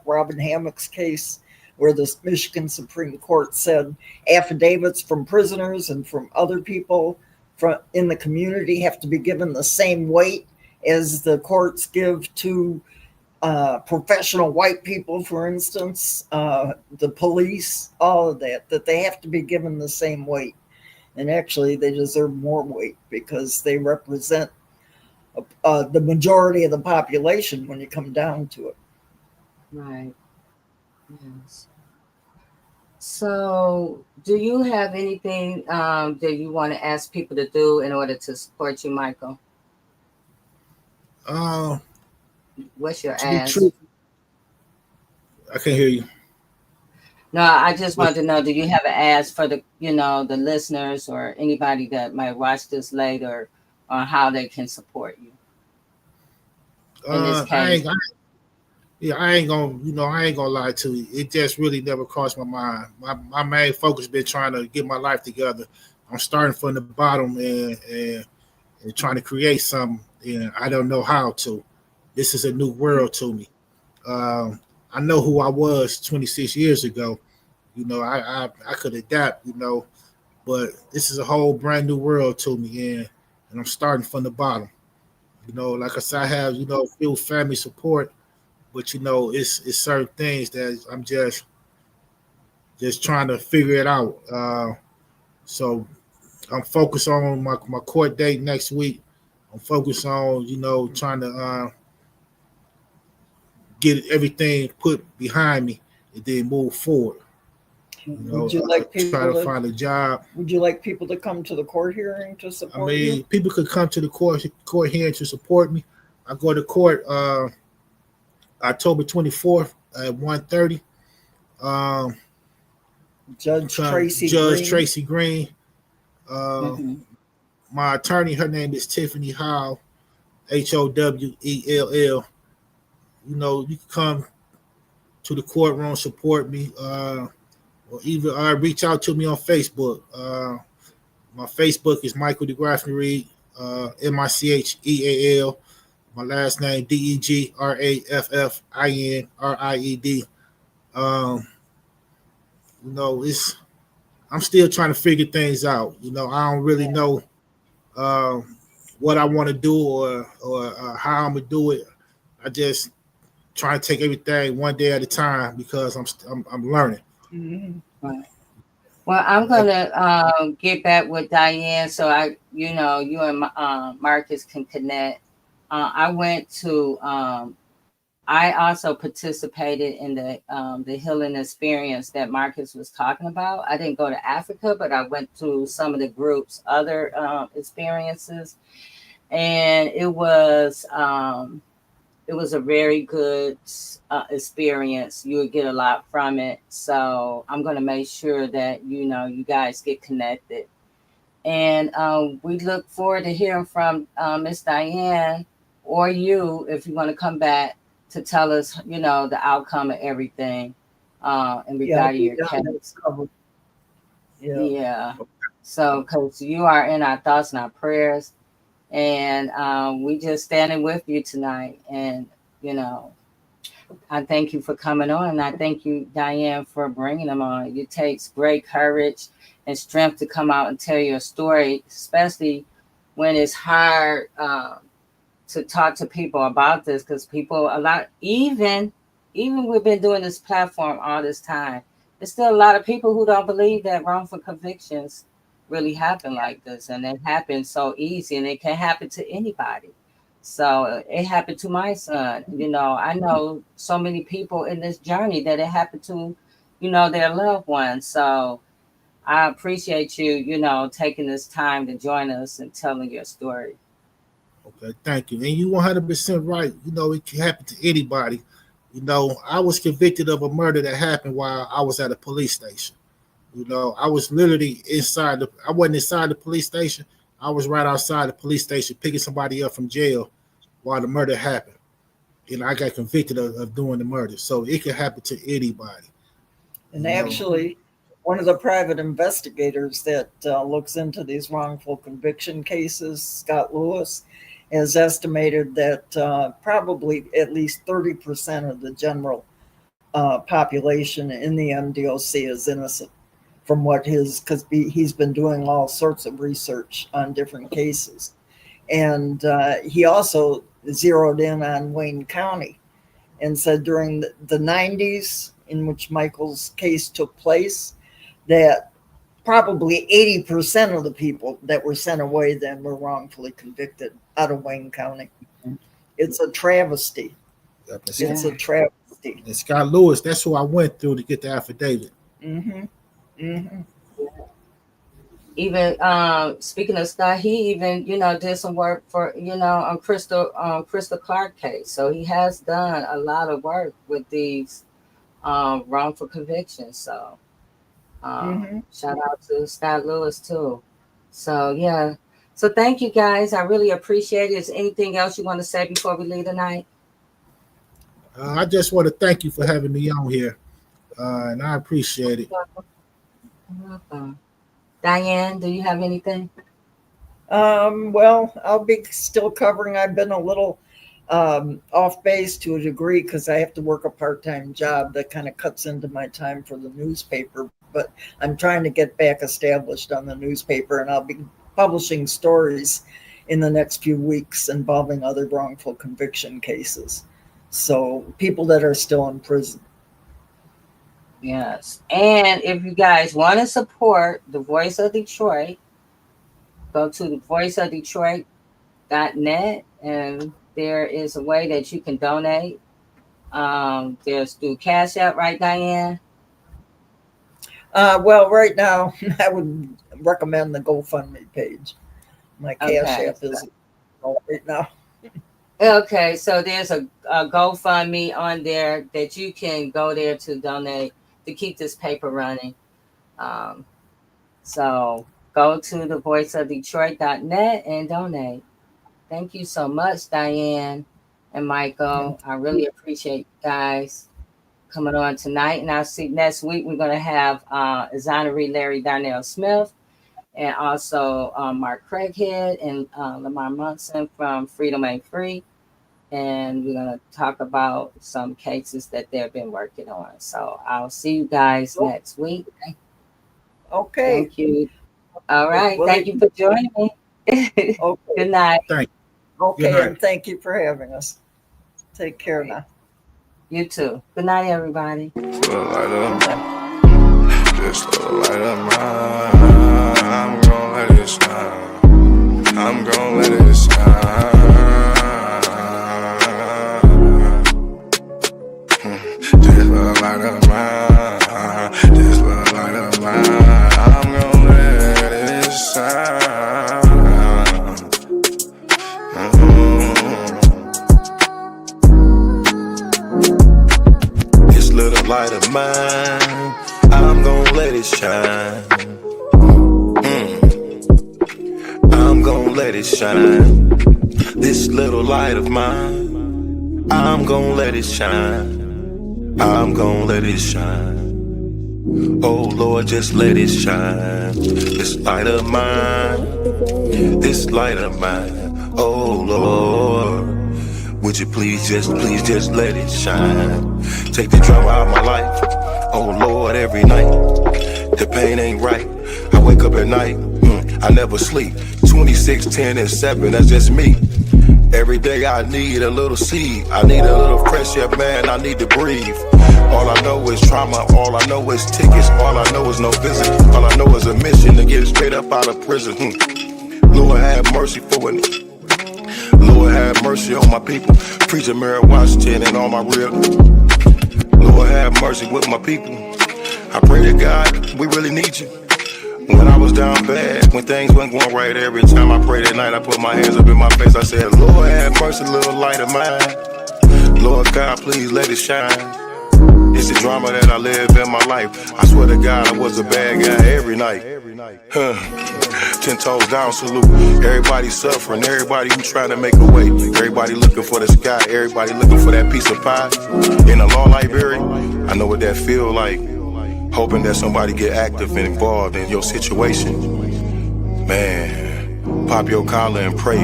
Robin Hammock's case, where the Michigan Supreme Court said affidavits from prisoners and from other people in the community have to be given the same weight as the courts give to professional white people, for instance, the police, all of that they have to be given the same weight. And actually, they deserve more weight because they represent the majority of the population when you come down to it. Right. Yes. So, do you have anything that you want to ask people to do in order to support you, Michael? What's your ask? I can't hear you. No, I just wanted to know, do you have an ask for the listeners or anybody that might watch this later on how they can support you? In this case? I ain't gonna lie to you. It just really never crossed my mind. My main focus been trying to get my life together. I'm starting from the bottom and trying to create something, and I don't know how to. This is a new world to me. I know who I was 26 years ago, You know, I could adapt, you know, but this is a whole brand new world to me, and I'm starting from the bottom. You know, like I said, I have, you know, few family support, but you know, it's certain things that I'm just trying to figure it out. So I'm focused on my court date next week. I'm focused on, you know, trying to get everything put behind me and then move forward. You know, Would you like people try to to find a job. Would you like people to come to the court hearing to I support mean, you? people could come to the court hearing to support me. I go to court October 24th at 1:30. Um, Judge Tracy Judge Green. Tracy Green. Mhm. My attorney, her name is Tiffany Howell, Howell. You know, you can come to the courtroom, support me, or even reach out to me on Facebook. My Facebook is Michael DeGraffinried, MICHEAL. My last name DEGRAFFINRIED. You know, I'm still trying to figure things out. You know, I don't really know what I want to do or how I'm gonna do it. I just try to take everything one day at a time because I'm learning. Mhm. Right. Well, I'm gonna get back with Diane so you and Marcus can connect. I went to I also participated in the healing experience that Marcus was talking about. I didn't go to Africa, but I went to some of the group's other experiences, and it was a very good experience. You would get a lot from it. So I'm going to make sure that you guys get connected, and we look forward to hearing from Miss Diane or you if you want to come back to tell us, the outcome of everything in Yeah, regard to your yeah, case. yeah. Yeah. So, because you are in our thoughts and our prayers, and we just standing with you tonight. And I thank you for coming on, and I thank you, Diane, for bringing them on. It takes great courage and strength to come out and tell your story, especially when it's hard to talk to people about this, because people a lot, even we've been doing this platform all this time, there's still a lot of people who don't believe that wrongful convictions really happen like this, and they happen so easy, and it can happen to anybody. So it happened to my son. I know so many people in this journey that it happened to, their loved ones. So I appreciate you, taking this time to join us and telling your story. Okay, thank you. And you 100% right. You know, it can happen to anybody. You know, I was convicted of a murder that happened while I was at a police station. You know, I was literally I wasn't inside the police station. I was right outside the police station picking somebody up from jail while the murder happened. And I got convicted of doing the murder. So it can happen to anybody. And actually, one of the private investigators that looks into these wrongful conviction cases, Scott Lewis, has estimated that probably at least 30% of the general population in the MDOC is innocent from because he's been doing all sorts of research on different cases. And he also zeroed in on Wayne County and said during the 90s, in which Michael's case took place, that probably 80% of the people that were sent away then were wrongfully convicted out of Wayne County. It's a travesty. It's a travesty. And Scott Lewis, that's who I went through to get the affidavit. Mm-hmm. Mm-hmm. Even speaking of Scott, he even did some work for on Crystal Clark case. So he has done a lot of work with these wrongful convictions. So shout out to Scott Lewis too. So yeah. So thank you guys. I really appreciate it. Is there anything else you want to say before we leave tonight? I just want to thank you for having me on here, and I appreciate it. Welcome. Diane, do you have anything? Well, I'll be still covering. I've been a little off base to a degree because I have to work a part-time job that kind of cuts into my time for the newspaper. But I'm trying to get back established on the newspaper, and I'll be publishing stories in the next few weeks involving other wrongful conviction cases. So people that are still in prison. Yes. And if you guys want to support the Voice of Detroit, go to the voiceofdetroit.net, and there is a way that you can donate. There's through Cash App, right, Diane? Well, right now, I would recommend the GoFundMe page. My Cash App is right now. Okay, so there's a GoFundMe on there that you can go there to donate to keep this paper running. So go to the voiceofdetroit.net and donate. Thank you so much, Diane and Michael. I really appreciate you guys coming on tonight. And I'll see next week we're going to have Exoneration Larry Darnell Smith, and also Mark Craighead and Lamar Munson from Freedom Ain't Free. And we're going to talk about some cases that they've been working on. So I'll see you guys next week. Okay. Thank you. All right. Thank you for joining me. Okay. Good night. Thank you. Okay, Good night. and thank you for having us. Take care now. You too. Good night, everybody. Just a light of mine. I'm gonna let it shine. I'm gonna let it shine. Just a light of mine. Just a light of mine. I'm gonna let it shine. This little light of mine, I'm gonna let it shine. I'm gonna let it shine. This little light of mine, I'm gonna let it shine. I'm gonna let it shine. Oh Lord, just let it shine. This light of mine, this light of mine. Oh Lord, would you please just let it shine. Take the drama out of my life. Oh Lord, every night the pain ain't right. I wake up at night, I never sleep. 26, 10, and 7, that's just me. Every day I need a little seed. I need a little fresh air, man, I need to breathe. All I know is trauma, all I know is tickets. All I know is no visit. All I know is a mission to get straight up out of prison. Lord have mercy for it. Lord have mercy on my people. Preacher Mary Washington and all my real. Lord have mercy with my people. I pray to God, we really need you. When I was down bad, when things weren't going right, every time I prayed at night, I put my hands up in my face. I said, Lord have mercy, little light of mine. Lord God, please let it shine. It's the drama that I live in my life. I swear to God, I was a bad guy every night. 10 toes down, salute. Everybody suffering, everybody who trying to make a way. Everybody looking for the sky, everybody looking for that piece of pie. In a law library, I know what that feel like. Hoping that somebody get active and involved in your situation. Man, pop your collar and pray.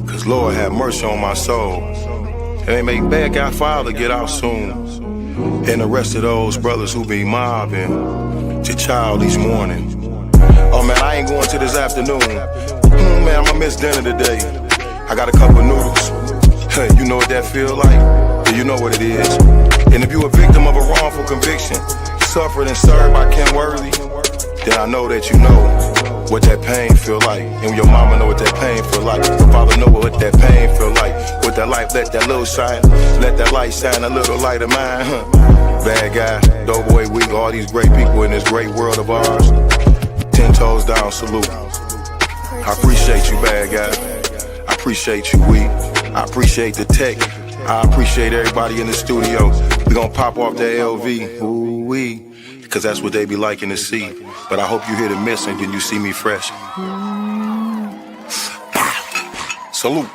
Cause Lord have mercy on my soul. And they make bad guy father get out soon. And the rest of those brothers who be mobbing to child each morning. Oh man, I ain't going to this afternoon. Man, I'ma miss dinner today. I got a cup of noodles. You know what that feel like? Yeah, you know what it is. And if you a victim of a wrongful conviction, suffered and served by Ken Worthy, then I know that you know what that pain feel like. And your mama know what that pain feel like. Your father know what that pain feel like. With that light, let that little shine. Let that light shine, a little light of mine. Bad guy, Doughboy Week, all these great people in this great world of ours. 10 toes down, salute. I appreciate you, bad guy. I appreciate you, Week. I appreciate the tech. I appreciate everybody in the studio. We gonna pop off that LV, ooh-wee, cause that's what they be liking to see. But I hope you hear the missing when you see me fresh. Salute.